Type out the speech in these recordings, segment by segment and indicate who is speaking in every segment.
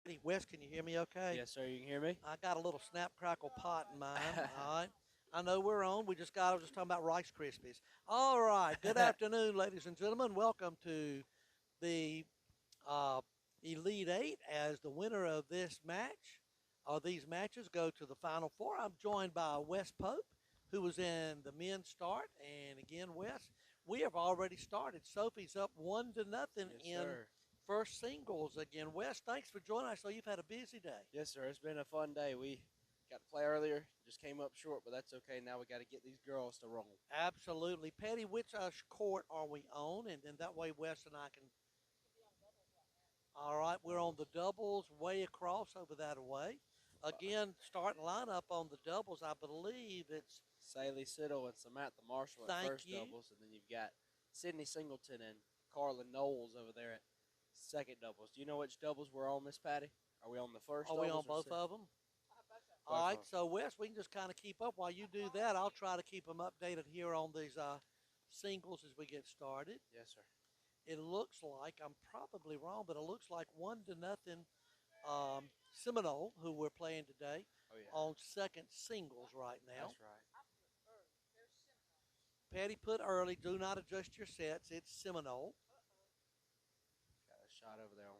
Speaker 1: Hey, Wes, can you hear me okay?
Speaker 2: Yes, sir. You can hear me?
Speaker 1: I got a little snap crackle pot in mine. All right. I know we're on. I was just talking about Rice Krispies. All right. Good afternoon, ladies and gentlemen. Welcome to the uh, Elite Eight as the winner of this match or these matches go to the Final Four. I'm joined by Wes Pope, who was in the men's start. And again, Wes, we have already started. Sophie's up 1-0
Speaker 2: Yes,
Speaker 1: in
Speaker 2: sir.
Speaker 1: first singles again. Wes, thanks for joining us. So you've had a busy day.
Speaker 2: Yes, sir. It's been a fun day. We got to play earlier, just came up short, but that's okay. Now we got to get these girls to roll.
Speaker 1: Absolutely. Patty, which court are we on? And then that way Wes and I can. All right, we're on
Speaker 2: Doubles.
Speaker 1: the doubles way across over that way. Again, starting lineup on the doubles, I believe it's
Speaker 2: Saley Siddle and Samantha Marshall at
Speaker 1: thank
Speaker 2: first
Speaker 1: you.
Speaker 2: doubles, and then you've got Sydney Singleton and Carla Knowles over there at second doubles. Do you know which doubles we're on, Miss Patty? Are we on the first
Speaker 1: Are we on
Speaker 2: doubles or
Speaker 1: both
Speaker 2: second?
Speaker 1: of them? All
Speaker 2: Both
Speaker 1: right,
Speaker 2: of them.
Speaker 1: so Wes, we can just kind of keep up while you do that. I'll try to keep them updated here on these singles as we get started.
Speaker 2: Yes, sir.
Speaker 1: It looks like I'm probably wrong, but it looks like 1-0 Seminole, who we're playing today,
Speaker 2: Oh, yeah.
Speaker 1: on second singles right now.
Speaker 2: That's right.
Speaker 1: Patty put early. Do not adjust your sets. It's Seminole.
Speaker 2: Got a shot over there on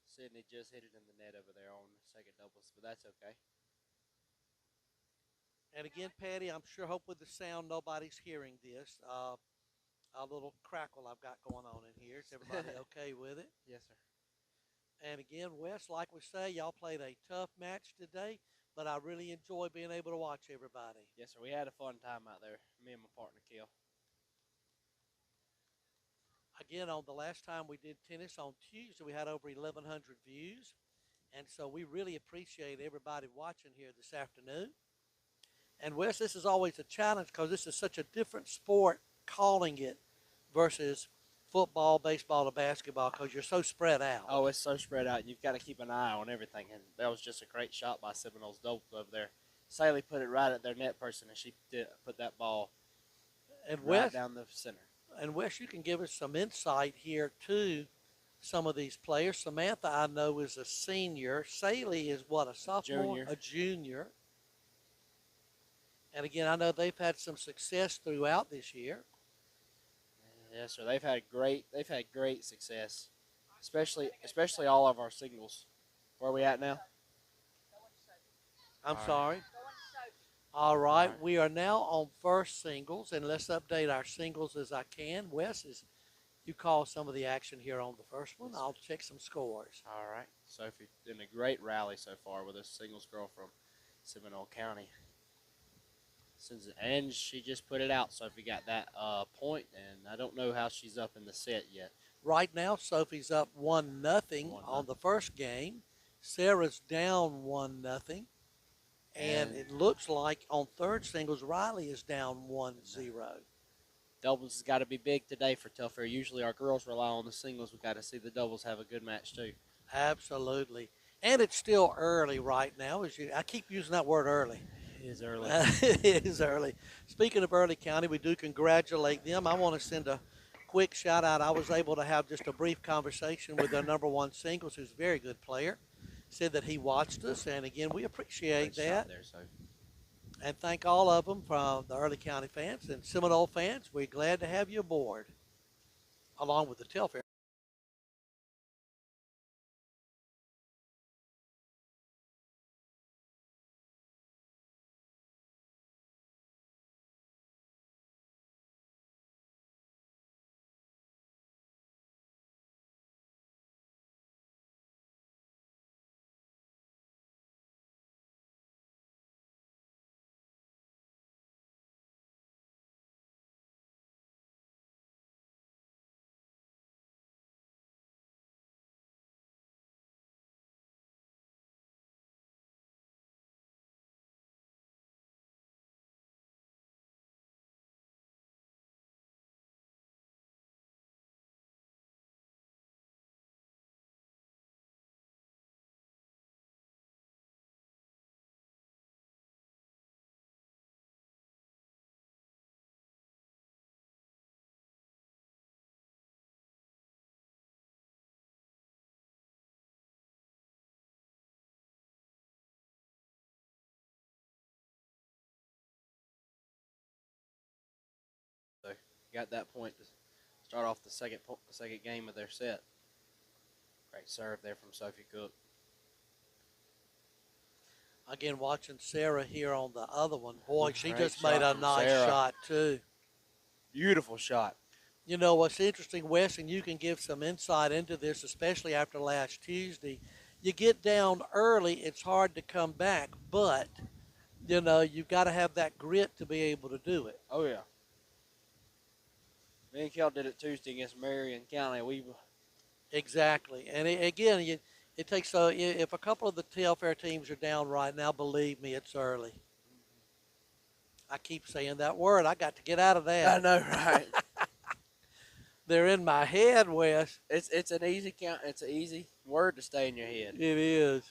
Speaker 2: Sydney just hit it in the net over there on second doubles, but that's okay.
Speaker 1: And again, Patty, I'm sure, hope with the sound, nobody's hearing this. A little crackle I've got going on in here. Is everybody okay with it?
Speaker 2: Yes, sir.
Speaker 1: And again, Wes, like we say, y'all played a tough match today, but I really enjoy being able to watch everybody.
Speaker 2: Yes, sir. We had a fun time out there. Me and my partner, Kill.
Speaker 1: Again, on the last time we did tennis on Tuesday, we had over 1,100 views. And so we really appreciate everybody watching here this afternoon. And Wes, this is always a challenge because this is such a different sport calling it versus football, baseball, or basketball because you're so spread out.
Speaker 2: Oh, it's so spread out. You've got to keep an eye on everything. And that was just a great shot by Seminole's dope over there. Saley put it right at their net person, and she did put that ball
Speaker 1: And
Speaker 2: right
Speaker 1: Wes,
Speaker 2: down the center.
Speaker 1: you can give us some insight here to some of these players. Samantha, I know, is a senior. Saley is what, a sophomore,
Speaker 2: Junior.
Speaker 1: a junior. And again, I know they've had some success throughout this year.
Speaker 2: Yes, sir. They've had great success, especially all of our singles. Where are we at now?
Speaker 1: I'm
Speaker 2: All right.
Speaker 1: sorry. All
Speaker 2: All
Speaker 1: right,
Speaker 2: right.
Speaker 1: we are now on first singles, and let's update our singles as I can. Wes, is you call some of the action here on the first one.
Speaker 2: Yes,
Speaker 1: I'll
Speaker 2: sir.
Speaker 1: check some scores.
Speaker 2: All right. Sophie doing a great rally so far with a singles girl from Seminole County. And she just put it out. Sophie got that point, and I don't know how she's up in the set yet.
Speaker 1: Right now, Sophie's up 1-0
Speaker 2: One
Speaker 1: on the
Speaker 2: nothing.
Speaker 1: first game. Sarah's down 1-0. And
Speaker 2: And
Speaker 1: it looks like on third singles, Riley is down 1-0.
Speaker 2: doubles has got to be big today for Telfair. Usually our girls rely on the singles. We got to see the doubles have a good match too.
Speaker 1: Absolutely. And it's still early right now. I keep using that word early.
Speaker 2: It is early.
Speaker 1: It is early. Speaking of Early County, we do congratulate them. I want to send a quick shout out. I was able to have just a brief conversation with their number one singles, who's a very good player. Said that he watched us, and again, we appreciate
Speaker 2: Great
Speaker 1: that.
Speaker 2: shot there, Sophie.
Speaker 1: And thank all of them from the Early County fans and Seminole fans. We're glad to have you aboard, along with the Telfair.
Speaker 2: got that point to start off the second game of their set. Great serve there from Sophie Cook.
Speaker 1: Again, watching Sarah here on the other one. Boy, she
Speaker 2: Great
Speaker 1: just made
Speaker 2: shot
Speaker 1: a
Speaker 2: from
Speaker 1: nice
Speaker 2: Sarah.
Speaker 1: shot, too.
Speaker 2: Beautiful shot.
Speaker 1: You know, what's interesting, Wes, and you can give some insight into this, especially after last Tuesday. You get down early, it's hard to come back, but, you know, you've got to have that grit to be able to do it.
Speaker 2: Oh, yeah. Me and Kel did it Tuesday against Marion County.
Speaker 1: Exactly. And again, it takes if a couple of the Telfair teams are down right now, believe me, it's early. I keep saying that word. I got to get out of that.
Speaker 2: I know, right?
Speaker 1: They're in my head, Wes.
Speaker 2: It's an easy count. It's an easy word to stay in your head.
Speaker 1: It is.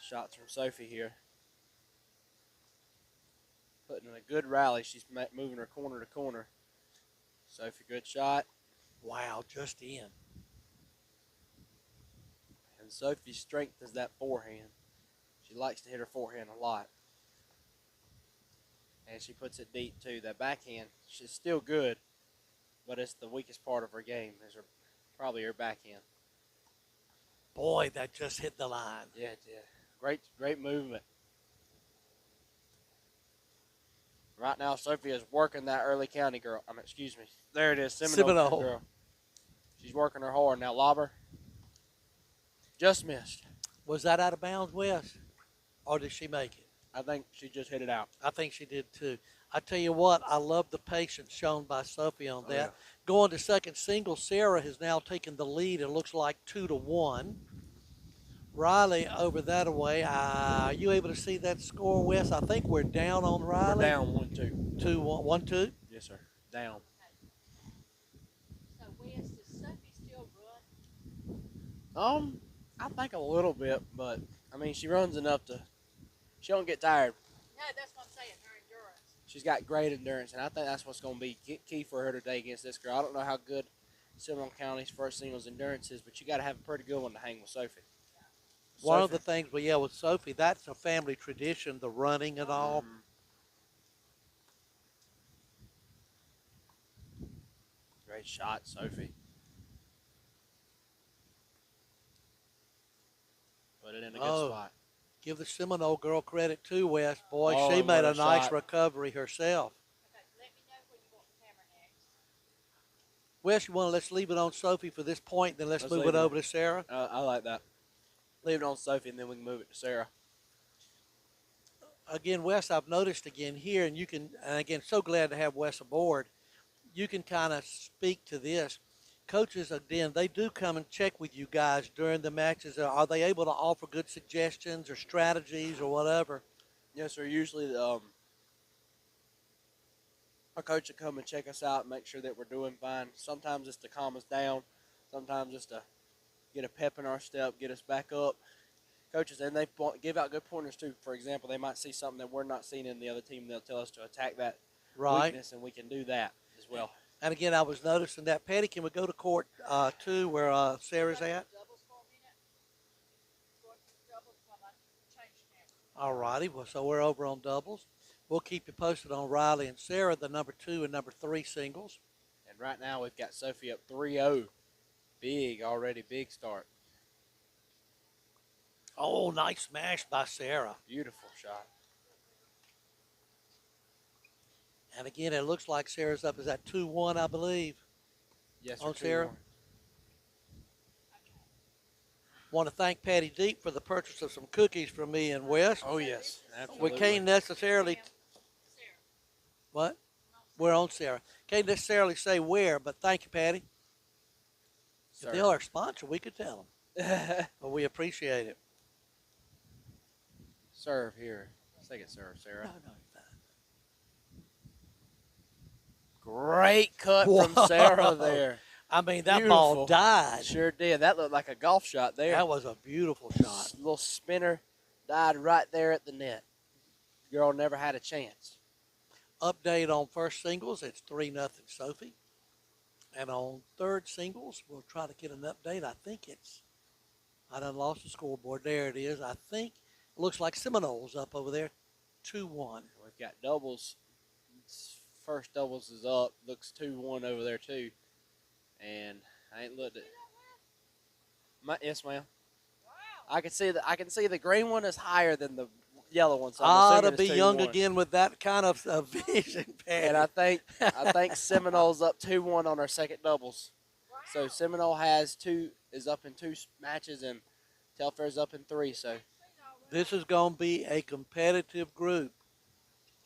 Speaker 2: Shots from Sophie here. Putting in a good rally. She's moving her corner to corner. Sophie, good shot.
Speaker 1: Wow, just in.
Speaker 2: And Sophie's strength is that forehand. She likes to hit her forehand a lot. And she puts it deep, too. That backhand, she's still good, but it's the weakest part of her game is probably her backhand.
Speaker 1: Boy, that just hit the line.
Speaker 2: Yeah, it did. Great movement. Right now, Sophie is working that early county girl. Excuse me. There it is, Seminole girl. She's working her hard. Now, lobber. Just missed.
Speaker 1: Was that out of bounds, Wes? Or did she make it?
Speaker 2: I think she just hit it out.
Speaker 1: I think she did, too. I tell you what, I love the patience shown by Sophie on that.
Speaker 2: Yeah.
Speaker 1: Going to second single, Sarah has now taken the lead. It looks like 2-1. Riley over that way. Are you able to see that score, Wes? I think we're down on Riley.
Speaker 2: We're down 1-2.
Speaker 1: 2-1, 1-2?
Speaker 2: Yes, sir. Down.
Speaker 3: So, Wes, does Sophie still run?
Speaker 2: I think a little bit, but I mean, she runs enough to. She don't get tired.
Speaker 3: No, that's what I'm saying, her endurance.
Speaker 2: She's got great endurance, and I think that's what's going to be key for her today against this girl. I don't know how good Seminole County's first singles endurance is, but you got to have a pretty good one to hang with Sophie.
Speaker 1: One of the things, with Sophie, that's a family tradition, the running and all.
Speaker 2: Great shot, Sophie. Put it in a good spot.
Speaker 1: Give the Seminole girl credit too, Wes. Boy,
Speaker 2: Oh,
Speaker 1: she made
Speaker 2: what
Speaker 1: a
Speaker 2: a
Speaker 1: nice
Speaker 2: shot.
Speaker 1: recovery herself.
Speaker 3: Okay, let me know when you want the camera next.
Speaker 1: Wes, let's leave it on Sophie for this point, then let's move
Speaker 2: leave
Speaker 1: it
Speaker 2: it.
Speaker 1: over to Sarah.
Speaker 2: I like that. Leave it on Sophie, and then we can move it to Sarah.
Speaker 1: Again, Wes, I've noticed again here, and again, so glad to have Wes aboard. You can kind of speak to this. Coaches, again, they do come and check with you guys during the matches. Are they able to offer good suggestions or strategies or whatever?
Speaker 2: Yes, sir. Usually, our coach will come and check us out and make sure that we're doing fine. Sometimes it's to calm us down. Sometimes it's to get a pep in our step, get us back up. Coaches, and they give out good pointers too. For example, they might see something that we're not seeing in the other team. They'll tell us to attack that weakness, and we can do that as well.
Speaker 1: And again, I was noticing that. Patty, can we go to court 2 where Sarah's at?
Speaker 3: Doubles for a minute. Going to doubles while I change camera.
Speaker 1: All righty. Well, so we're over on doubles. We'll keep you posted on Riley and Sarah, the number 2 and number 3 singles.
Speaker 2: And right now we've got Sophie up 3-0. Big start.
Speaker 1: Oh, nice smash by Sarah.
Speaker 2: Beautiful shot.
Speaker 1: And again, it looks like Sarah's up. Is that 2-1, I believe?
Speaker 2: Yes, sir.
Speaker 1: On
Speaker 2: 2
Speaker 1: Sarah?
Speaker 2: more.
Speaker 1: Want to thank Patty Deep for the purchase of some cookies from me and Wes.
Speaker 2: Oh, yes. Absolutely.
Speaker 1: We can't necessarily,
Speaker 3: Sarah.
Speaker 1: what? We're on Sarah. Can't necessarily say where, but thank you, Patty. If they're our sponsor, we could tell them. But we appreciate it.
Speaker 2: Serve here. Second serve, Sarah.
Speaker 1: No.
Speaker 2: Great cut from
Speaker 1: Whoa.
Speaker 2: Sarah there.
Speaker 1: I mean, that
Speaker 2: Beautiful.
Speaker 1: ball died.
Speaker 2: Sure did. That looked like a golf shot there.
Speaker 1: That was a beautiful shot.
Speaker 2: Little spinner died right there at the net. Girl never had a chance.
Speaker 1: Update on first singles, it's 3-0 Sophie. And on third singles, we'll try to get an update. I done lost the scoreboard. There it is. I think it looks like Seminole's up over there, 2-1.
Speaker 2: We've got doubles. It's first doubles is up. Looks 2-1 over there too. And I ain't looked at. Yes, ma'am.
Speaker 3: Wow.
Speaker 2: I can see the green one is higher than the yellow one. So I'm
Speaker 1: Ah,
Speaker 2: assuming
Speaker 1: to
Speaker 2: it's
Speaker 1: be young
Speaker 2: 2-1.
Speaker 1: again with that kind of vision, Patty.
Speaker 2: And I think Seminole's up 2-1 on our second doubles. So Seminole is up in 2 matches and Telfair's up in 3. So
Speaker 1: This is going to be a competitive group.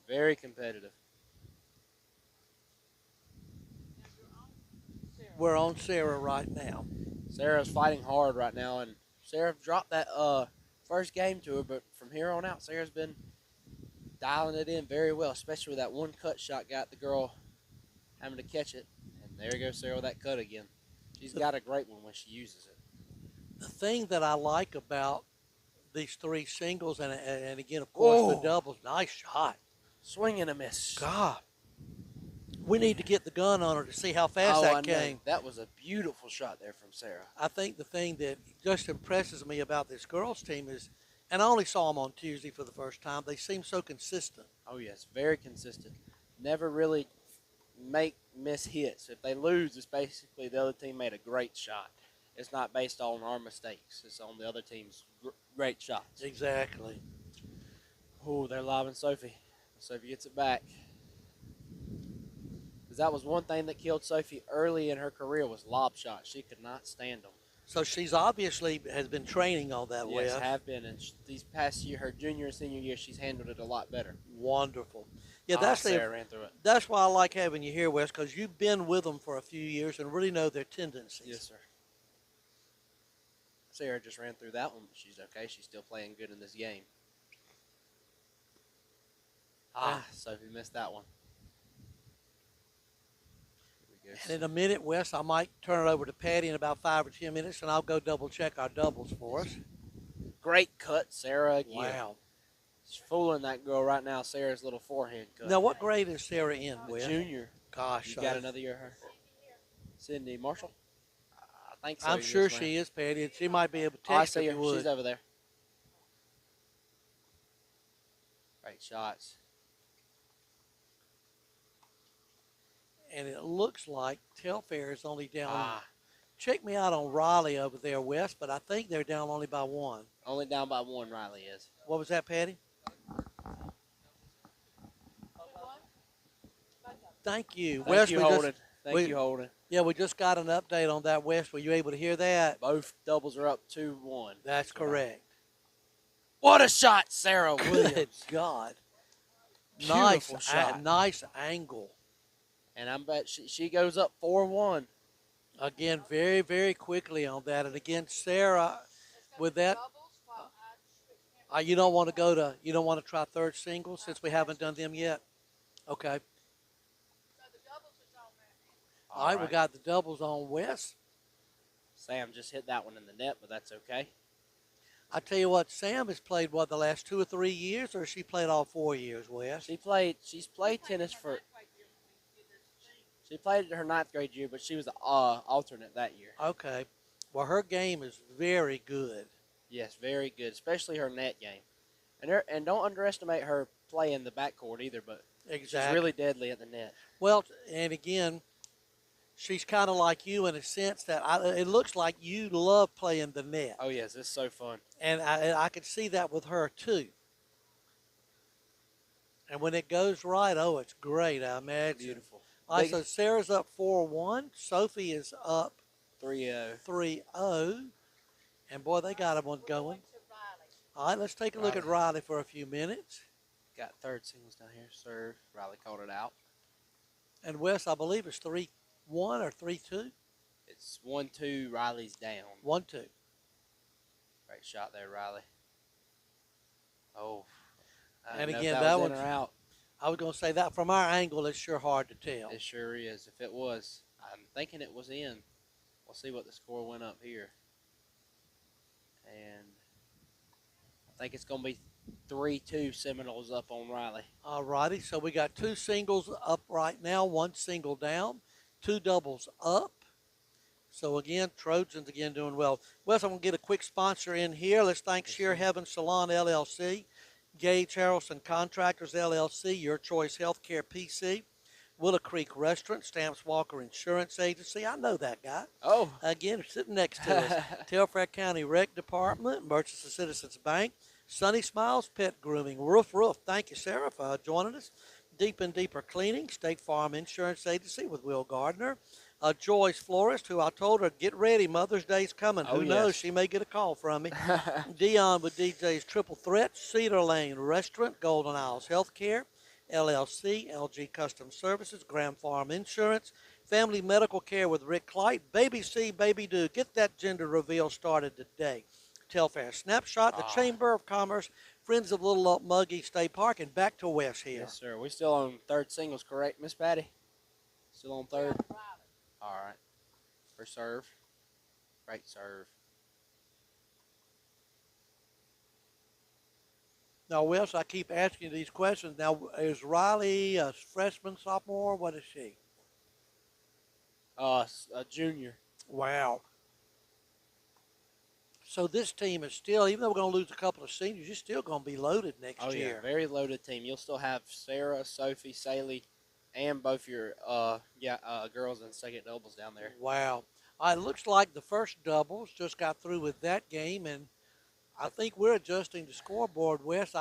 Speaker 2: very competitive.
Speaker 1: We're on Sarah right now.
Speaker 2: Sarah's fighting hard right now, and Sarah dropped that first game to her, but from here on out, Sarah's been dialing it in very well, especially with that one cut shot got the girl having to catch it. And there goes Sarah with that cut again. She's got a great one when she uses it.
Speaker 1: The thing that I like about these 3 singles, and again, of course, the doubles, nice shot.
Speaker 2: Swing and a miss.
Speaker 1: God. We need to get the gun on her to see how fast that came.
Speaker 2: That was a beautiful shot there from Sarah.
Speaker 1: I think the thing that just impresses me about this girls' team is, and I only saw them on Tuesday for the first time, they seem so consistent.
Speaker 2: Oh, yes, very consistent. Never really miss hits. If they lose, it's basically the other team made a great shot. It's not based on our mistakes. It's on the other team's great shots.
Speaker 1: Exactly.
Speaker 2: Oh, they're lobbing Sophie. Sophie gets it back. Because that was one thing that killed Sophie early in her career was lob shots. She could not stand them.
Speaker 1: So she's obviously has been training on that way.
Speaker 2: Yes, have been. And these past year, her junior and senior year, she's handled it a lot better.
Speaker 1: Wonderful. Yeah,
Speaker 2: Sarah ran through it.
Speaker 1: That's why I like having you here, Wes, because you've been with them for a few years and really know their tendencies.
Speaker 2: Yes, sir. Sarah just ran through that one, but she's okay. She's still playing good in this game. Sophie missed that one. Here we go.
Speaker 1: And in a minute, Wes, I might turn it over to Patty in about 5 or 10 minutes, and I'll go double check our doubles for us.
Speaker 2: Great cut, Sarah again.
Speaker 1: Wow.
Speaker 2: She's fooling that girl right now, Sarah's little forehand cut.
Speaker 1: Now, what grade is Sarah in, Wes?
Speaker 2: Junior.
Speaker 1: Gosh.
Speaker 2: You got another year of her? Sydney Marshall? I think so.
Speaker 1: I'm sure she is, Patty, and she might be able to
Speaker 2: I
Speaker 1: text
Speaker 2: see
Speaker 1: if
Speaker 2: her.
Speaker 1: you would.
Speaker 2: She's over there. Great shots.
Speaker 1: And it looks like Telfair is only down. Check me out on Raleigh over there, Wes, but I think they're down only by 1.
Speaker 2: Only down by 1, Riley is.
Speaker 1: What was that, Patty? Thank you.
Speaker 2: Thank you, Holden. Thank you, Holden.
Speaker 1: Yeah, we just got an update on that, Wes. Were you able to hear that?
Speaker 2: Both doubles are up 2-1.
Speaker 1: That's correct.
Speaker 2: What a shot, Sarah
Speaker 1: Good
Speaker 2: Williams.
Speaker 1: God.
Speaker 2: Beautiful shot.
Speaker 1: Nice angle.
Speaker 2: And I bet she goes up 4-1.
Speaker 1: Again, very, very quickly on that. And again, Sarah, with that, you don't want to try third singles since we haven't done them yet? Okay. All right, we got the doubles on Wes.
Speaker 2: Sam just hit that one in the net, but that's okay.
Speaker 1: I tell you what, Sam has played, the last 2 or 3 years, or has she played all 4 years, Wes?
Speaker 2: She's played tennis for, she played her 9th grade year, but she was an alternate that year.
Speaker 1: Okay. Well, her game is very good.
Speaker 2: Yes, very good, especially her net game. And don't underestimate her play in the backcourt either, but
Speaker 1: exactly.
Speaker 2: She's really deadly at the net.
Speaker 1: Well, and again, she's kind of like you in a sense that it looks like you love playing the net.
Speaker 2: Oh, yes, it's so fun.
Speaker 1: And I could see that with her, too. And when it goes right, it's great, I imagine.
Speaker 2: Beautiful.
Speaker 1: All right, so Sarah's up 4-1. Sophie is up
Speaker 2: 3-0.
Speaker 1: 3-0. And, boy, they got one going. All right, let's take a look at Riley for a few minutes.
Speaker 2: Got third singles down here. Serve. Riley called it out.
Speaker 1: And Wes, I believe, is 3-1 or 3-2?
Speaker 2: It's 1-2. Riley's down.
Speaker 1: 1-2.
Speaker 2: Great shot there, Riley. Oh.
Speaker 1: And again, that
Speaker 2: was in or out.
Speaker 1: I was going to say that from our angle, it's sure hard to tell.
Speaker 2: It sure is. If it was, I'm thinking it was in. We'll see what the score went up here. And I think it's going to be 3-2 Seminoles up on Riley.
Speaker 1: All righty, so we got 2 singles up right now, 1 single down, 2 doubles up. So again, Trojans again doing well. Wes, I'm going to get a quick sponsor in here. Let's thank Sheer Heaven Salon LLC, Gage Harrelson Contractors LLC, Your Choice Healthcare PC, Willow Creek Restaurant, Stamps Walker Insurance Agency. I know that guy.
Speaker 2: Oh.
Speaker 1: Again, sitting next to us. Telfair County Rec Department, Merchants and Citizens Bank, Sunny Smiles Pet Grooming, Roof. Thank you, Sarah, for joining us. Deep and Deeper Cleaning, State Farm Insurance Agency with Will Gardner. Joyce Florist, who I told her, get ready, Mother's Day's coming.
Speaker 2: Oh,
Speaker 1: Who knows?
Speaker 2: yes.
Speaker 1: She may get a call from me. Dion with DJ's Triple Threat, Cedar Lane Restaurant, Golden Isles Healthcare, LLC, LG Custom Services, Graham Farm Insurance, Family Medical Care with Rick Clyde, Baby C, Baby Do. Get that gender reveal started today. Telfair Snapshot, the Chamber of Commerce, Friends of Little Old Muggy State Park, and back to West here.
Speaker 2: Yes, sir. We still on third singles, correct, Miss Patty? Still on third? All right. For serve. Right serve.
Speaker 1: Now, Wes, I keep asking you these questions. Now, is Riley a freshman, sophomore? What is she?
Speaker 2: A junior.
Speaker 1: Wow. So this team is still, even though we're going to lose a couple of seniors, you're still going to be loaded next year.
Speaker 2: Oh, yeah. Very loaded team. You'll still have Sarah, Sophie, Saley, and both your girls in second doubles down there.
Speaker 1: Wow. It looks like the first doubles just got through with that game, and I think we're adjusting the scoreboard, Wes.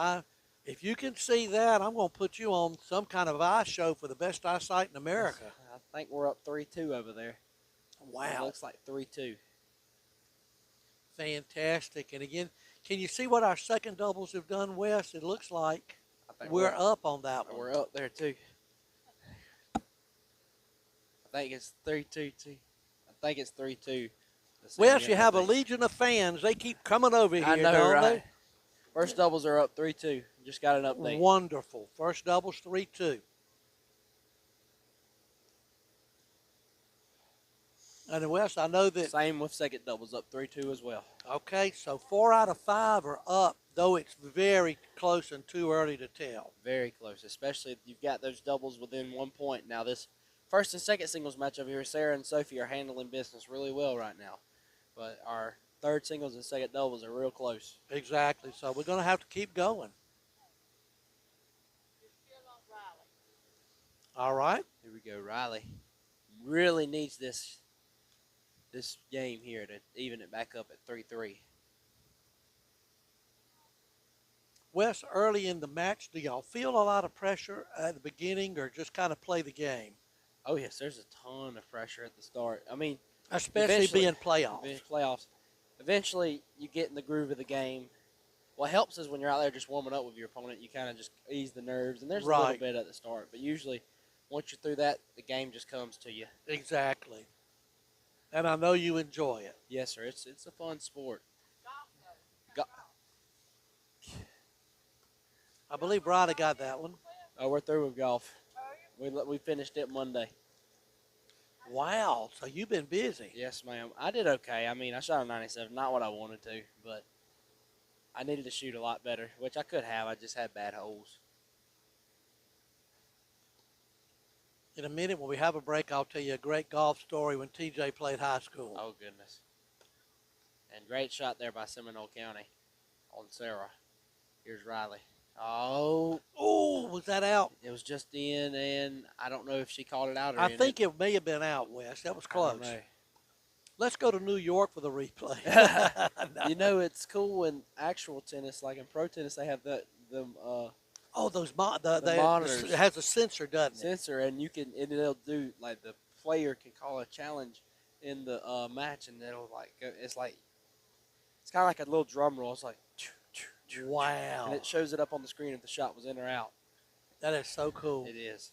Speaker 1: If you can see that, I'm going to put you on some kind of eye show for the best eyesight in America.
Speaker 2: I think we're up 3-2 over there.
Speaker 1: Wow.
Speaker 2: It looks like 3-2.
Speaker 1: Fantastic. And again, can you see what our second doubles have done, Wes? It looks like we're up on that one.
Speaker 2: We're up there, too. I think it's 3-2, too. I think it's 3-2.
Speaker 1: Wes, you have a legion of fans. They keep coming over here,
Speaker 2: I know,
Speaker 1: don't
Speaker 2: right?
Speaker 1: they?
Speaker 2: First doubles are up 3-2. Just got an update.
Speaker 1: Wonderful. First doubles 3-2. And Wes, I know that.
Speaker 2: Same with second doubles, up 3-2 as well.
Speaker 1: Okay, so 4 out of 5 are up, though it's very close and too early to tell.
Speaker 2: Very close, especially if you've got those doubles within 1 point. Now, this first and second singles match over here, Sarah and Sophie are handling business really well right now. But our third singles and second doubles are real close.
Speaker 1: Exactly, so we're going to have to keep going. All right.
Speaker 2: Here we go, Riley. Really needs this game here to even it back up at 3-3.
Speaker 1: Wes, early in the match, do y'all feel a lot of pressure at the beginning or just kind of play the game?
Speaker 2: Oh, yes, there's a ton of pressure at the start. I mean,
Speaker 1: especially being playoffs.
Speaker 2: Eventually, you get in the groove of the game. What helps is when you're out there just warming up with your opponent, you kind of just ease the nerves, and there's a little bit at the start. But usually, once you're through that, the game just comes to you.
Speaker 1: Exactly. And I know you enjoy it.
Speaker 2: Yes, sir. It's a fun sport.
Speaker 1: I believe Riley got that one.
Speaker 2: Oh, we're through with golf. We finished it Monday.
Speaker 1: Wow. So you've been busy.
Speaker 2: Yes, ma'am. I did okay. I mean, I shot a 97. Not what I wanted to, but I needed to shoot a lot better, which I could have. I just had bad holes.
Speaker 1: In a minute, when we have a break, I'll tell you a great golf story when TJ played high school.
Speaker 2: Oh, goodness. And great shot there by Seminole County on Sarah. Here's Riley. Oh,
Speaker 1: was that out?
Speaker 2: It was just in, and I don't know if she called it out or
Speaker 1: I think it may have been out, Wes. That was close. Let's go to New York for the replay.
Speaker 2: No. You know, it's cool in actual tennis, like in pro tennis, they have those monitors.
Speaker 1: It has a sensor, doesn't it?
Speaker 2: Sensor, and it'll do, like, the player can call a challenge in the match, and it'll, like, it's kind of like a little drum roll. It's like,
Speaker 1: wow.
Speaker 2: And it shows it up on the screen if the shot was in or out.
Speaker 1: That is so cool.
Speaker 2: It is.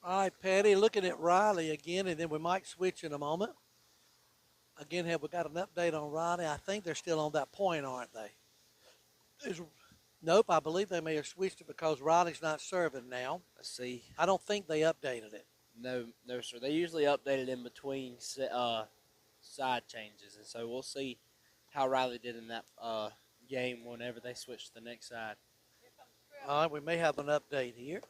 Speaker 1: All right, Patty, looking at Riley again, and then we might switch in a moment. Again, have we got an update on Riley? I think they're still on that point, aren't they? Nope, I believe they may have switched it because Riley's not serving now.
Speaker 2: Let's see.
Speaker 1: I don't think they updated it.
Speaker 2: No, sir. They usually update it in between side changes, and so we'll see how Riley did in that game whenever they switch to the next side.
Speaker 1: All right, we may have an update here.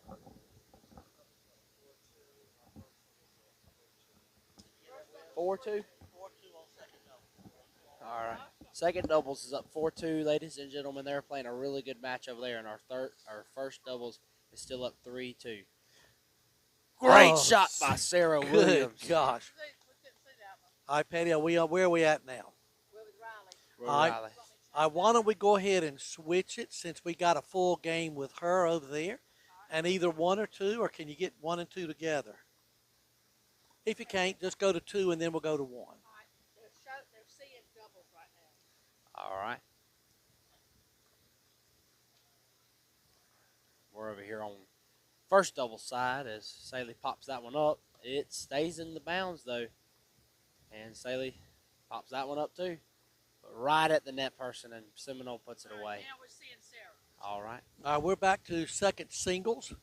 Speaker 2: 4-2? 4-2 on second doubles. All right. Second doubles is up 4-2, ladies and gentlemen. They're playing a really good match over there, and our first doubles is still up 3-2. Great
Speaker 1: Oh,
Speaker 2: shot by Sarah
Speaker 1: Good
Speaker 2: Williams.
Speaker 1: gosh.
Speaker 3: We couldn't see that one.
Speaker 1: All right, Patty, where are we at now?
Speaker 3: We're with Riley.
Speaker 2: We're
Speaker 1: All right.
Speaker 2: Riley.
Speaker 1: Why don't we go ahead and switch it since we got a full game with her over there, and either 1 or 2, or can you get 1 and 2 together? If you can't, just go to 2 and then we'll go to 1.
Speaker 3: All right. They're seeing doubles right now.
Speaker 2: All right. We're over here on first double side as Saley pops that one up. It stays in the bounds though. And Saley pops that one up too. But right at the net person, and Seminole puts it
Speaker 3: All right,
Speaker 2: away.
Speaker 3: now we're seeing Sarah.
Speaker 2: All right.
Speaker 1: All right, we're back to second singles.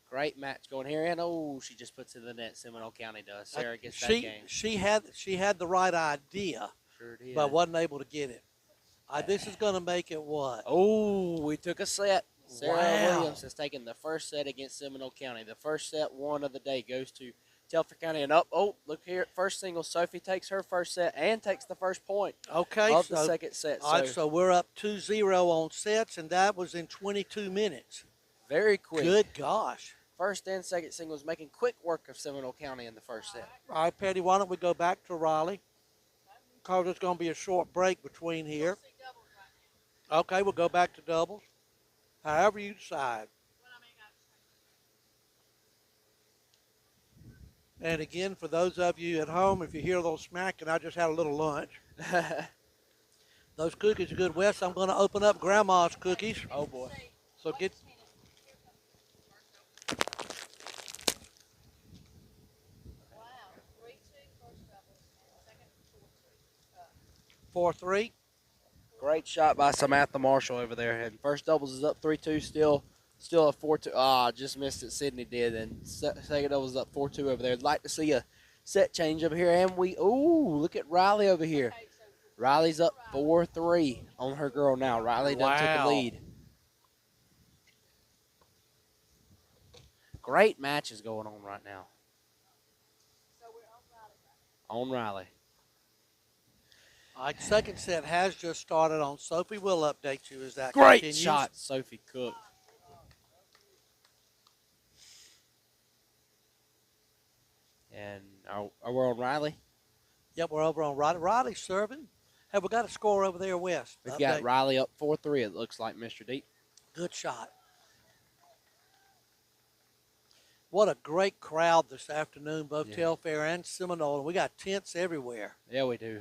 Speaker 2: Great match going here. And oh, she just puts it in the net. Seminole County does. Sarah gets that
Speaker 1: She
Speaker 2: game.
Speaker 1: she had the right idea,
Speaker 2: Sure did.
Speaker 1: but wasn't able to get it. This is going to make it what?
Speaker 2: Oh, we took a set. Sarah
Speaker 1: Wow.
Speaker 2: Williams has taken the first set against Seminole County. The first set, 1 of the day, goes to Telfair County. And up, oh, look here, first single. Sophie takes her first set and takes the first point
Speaker 1: Okay,
Speaker 2: of
Speaker 1: so
Speaker 2: the second set.
Speaker 1: all right, so we're up 2-0 on sets, and that was in 22 minutes.
Speaker 2: very quick.
Speaker 1: Good gosh.
Speaker 2: First and second singles making quick work of Seminole County in the first set.
Speaker 1: All right, Patty, why don't we go back to Raleigh? Because there's going to be a short break between here.
Speaker 3: See doubles right now.
Speaker 1: Okay, we'll go back to doubles. However you decide.
Speaker 3: Well, I mean,
Speaker 1: And again, for those of you at home, if you hear a little smacking, I just had a little lunch. Those cookies are good, Wes. I'm going to open up Grandma's cookies.
Speaker 2: Oh, boy.
Speaker 1: So get.
Speaker 3: wow. 3-2 first doubles. Second 4-2.
Speaker 1: 4-3.
Speaker 2: Great shot by Samantha Marshall over there. And first doubles is up 3-2, still a 4-2. Ah, just missed it. Sydney did. And second doubles is up 4-2 over there. I'd like to see a set change over here. And look at Riley over here.
Speaker 3: Okay, so
Speaker 2: Riley's up 4-3 on her girl now. Riley done took
Speaker 1: Wow.
Speaker 2: the lead. Great matches going on right now.
Speaker 3: so we're on Riley right now.
Speaker 2: On Riley.
Speaker 1: All right, second set has just started on Sophie. We'll update you as that
Speaker 2: Great
Speaker 1: continues.
Speaker 2: shot, Sophie Cook. And are we on Riley?
Speaker 1: Yep, we're over on Riley. Riley's serving. Have we got a score over there, West?
Speaker 2: We've got
Speaker 1: Update.
Speaker 2: Riley up 4-3, it looks like, Mr. Deep.
Speaker 1: Good shot. What a great crowd this afternoon, both
Speaker 2: Yeah.
Speaker 1: Telfair and Seminole. And we got tents everywhere.
Speaker 2: Yeah, we do.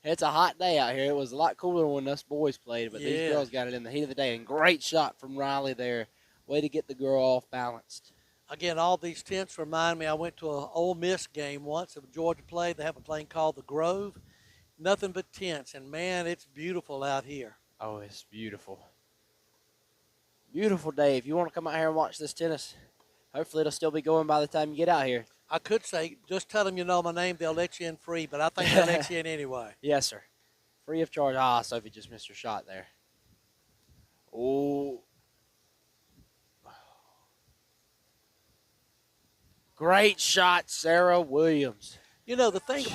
Speaker 2: It's a hot day out here. It was a lot cooler when us boys played, but
Speaker 1: Yeah.
Speaker 2: these girls got it in the heat of the day. And great shot from Riley there. Way to get the girl off balanced.
Speaker 1: Again, all these tents remind me, I went to an Ole Miss game once. If Georgia played, they have a place called the Grove. Nothing but tents. And, man, it's beautiful out here.
Speaker 2: Oh, it's beautiful. Beautiful day. If you want to come out here and watch this tennis, hopefully it'll still be going by the time you get out here.
Speaker 1: I could say, just tell them you know my name, they'll let you in free, but I think they'll let you in anyway.
Speaker 2: Yes, sir. Free of charge. Ah, Sophie just missed her shot there. Oh. Great shot, Sarah Williams.
Speaker 1: You know, the thing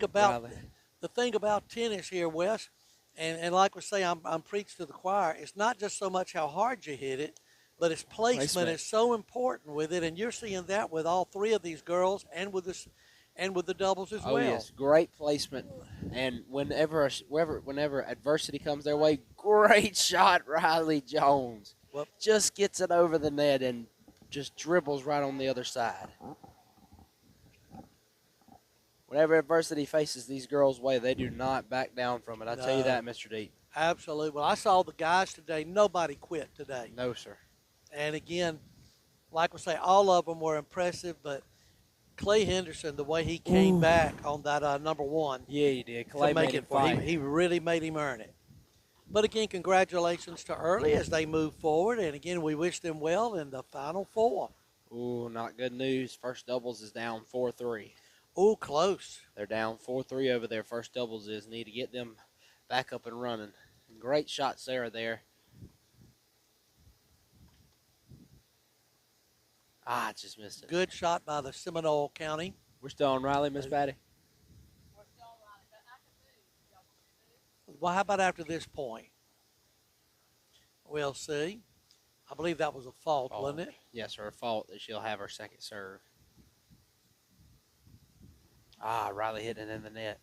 Speaker 1: about
Speaker 2: Riley.
Speaker 1: the thing about tennis here, Wes, and like we say, I'm preached to the choir. It's not just so much how hard you hit it, but its placement is so important with it, and you're seeing that with all three of these girls, and with the doubles as
Speaker 2: Oh
Speaker 1: well.
Speaker 2: yes, great placement. And whenever adversity comes their way, great shot, Riley Jones.
Speaker 1: Well-
Speaker 2: Just gets it over the net and just dribbles right on the other side. Whenever adversity faces these girls' way, they do not back down from it. I tell you
Speaker 1: No.
Speaker 2: that, Mr. D.
Speaker 1: Absolutely. Well, I saw the guys today. Nobody quit today.
Speaker 2: No, sir.
Speaker 1: And again, like we say, all of them were impressive, but Clay Henderson, the way he came back on that number one,
Speaker 2: Yeah, you did.
Speaker 1: to
Speaker 2: Clay
Speaker 1: make
Speaker 2: made
Speaker 1: it
Speaker 2: him
Speaker 1: for him,
Speaker 2: fight.
Speaker 1: he really made him earn it. But again, congratulations to Early as they move forward. And again, we wish them well in the Final Four.
Speaker 2: Ooh, not good news. First doubles is down 4-3.
Speaker 1: Oh, close.
Speaker 2: They're down 4-3 over there. First doubles is need to get them back up and running. Great shot, Sarah, there. Ah, just missed it.
Speaker 1: Good shot by the Seminole County.
Speaker 2: We're still on Riley, Miss Patty.
Speaker 3: We're still on Riley, but I can do doubles too.
Speaker 1: Well, how about after this point? We'll see. I believe that was a fault, wasn't it?
Speaker 2: Yes, her fault that she'll have her second serve. Riley hitting it in the net.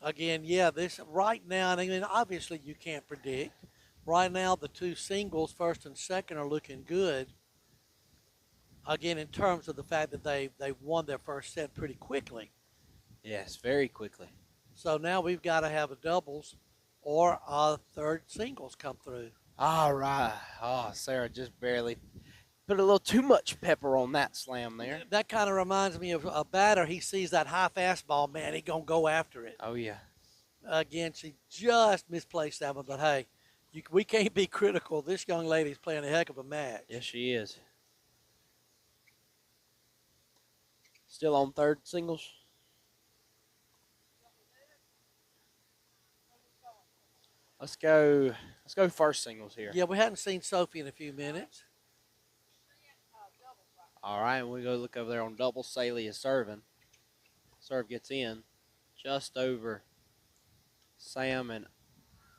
Speaker 1: Again, yeah, this right now, and I mean, obviously you can't predict. Right now, the two singles, first and second, are looking good. Again, in terms of the fact that they won their first set pretty quickly.
Speaker 2: Yes, very quickly.
Speaker 1: So now we've got to have a doubles or a third singles come through.
Speaker 2: All right. Oh, Sarah just barely put a little too much pepper on that slam there.
Speaker 1: That kind of reminds me of a batter. He sees that high fastball, man, he going to go after it.
Speaker 2: Oh, yeah.
Speaker 1: Again, she just misplaced that one, but hey, we can't be critical. This young lady's playing a heck of a match.
Speaker 2: Yes, she is. Still on third singles. Let's go first singles here.
Speaker 1: Yeah, we hadn't seen Sophie in a few minutes.
Speaker 2: All right, we go look over there on double. Saley is serving. Serve gets in just over Sam, and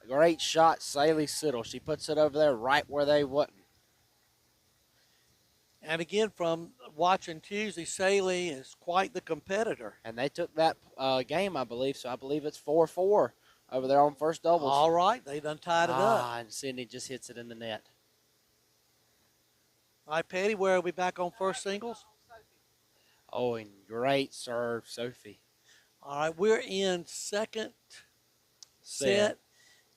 Speaker 2: a great shot, Saley Siddle. She puts it over there right where they wasn't.
Speaker 1: And again, from watching Tuesday, Saley is quite the competitor.
Speaker 2: And they took that game, I believe, so I believe it's 4-4 over there on first doubles.
Speaker 1: All right, they done tied it up.
Speaker 2: And Sydney just hits it in the net.
Speaker 1: All right, Patty, where are we back on first singles?
Speaker 2: Oh, and great serve, Sophie.
Speaker 1: All right, we're in second set,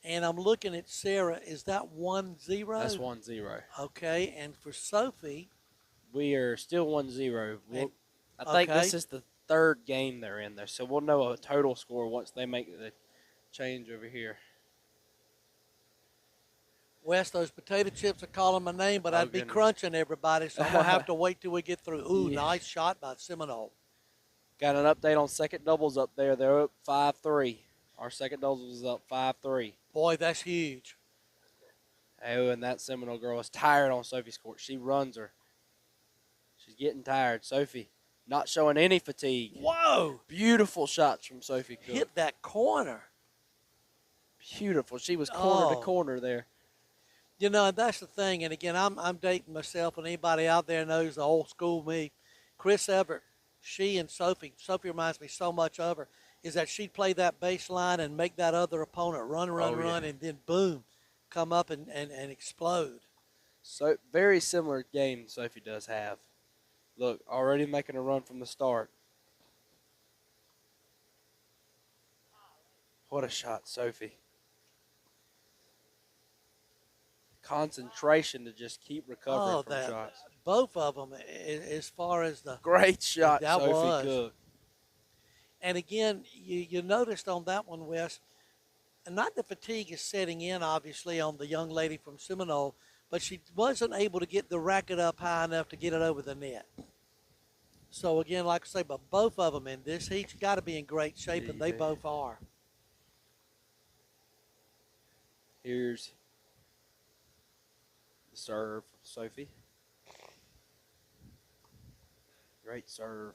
Speaker 1: and I'm looking at Sarah. Is that 1-0?
Speaker 2: That's 1-0.
Speaker 1: Okay, and for Sophie,
Speaker 2: we are still 1-0.
Speaker 1: And-
Speaker 2: I think
Speaker 1: okay.
Speaker 2: this is the third game they're in there, so we'll know a total score once they make the change over here.
Speaker 1: Wes, those potato chips are calling my name, but I'd be
Speaker 2: goodness.
Speaker 1: crunching everybody, so I'm going to have to wait till we get through. Ooh,
Speaker 2: Yeah.
Speaker 1: Nice shot by Seminole.
Speaker 2: Got an update on second doubles up there. They're up 5-3. Our second doubles is up 5-3.
Speaker 1: Boy, that's huge.
Speaker 2: Oh, and that Seminole girl is tired on Sophie's court. She runs her. She's getting tired. Sophie not showing any fatigue.
Speaker 1: Whoa!
Speaker 2: Beautiful shots from Sophie Cook.
Speaker 1: Hit that corner.
Speaker 2: Beautiful. She was corner to
Speaker 1: Oh.
Speaker 2: corner there.
Speaker 1: You know, and that's the thing. And again, I'm dating myself, and anybody out there knows the old school me. Chris Everett, she and Sophie reminds me so much of her, is that she'd play that baseline and make that other opponent run,
Speaker 2: yeah.
Speaker 1: and then boom, come up and explode.
Speaker 2: So very similar game Sophie does have. Look, already making a run from the start. What a shot, Sophie. Concentration to just keep recovering from shots.
Speaker 1: Both of them, as far as the
Speaker 2: Great shot,
Speaker 1: That
Speaker 2: Sophie
Speaker 1: was.
Speaker 2: Cook.
Speaker 1: And again, you noticed on that one, Wes, and not the fatigue is setting in, obviously, on the young lady from Seminole, but she wasn't able to get the racket up high enough to get it over the net. So, again, like I say, but both of them in this heat, you got to be in great shape, and they
Speaker 2: Yeah.
Speaker 1: both are.
Speaker 2: Here's the serve from Sophie. Great serve.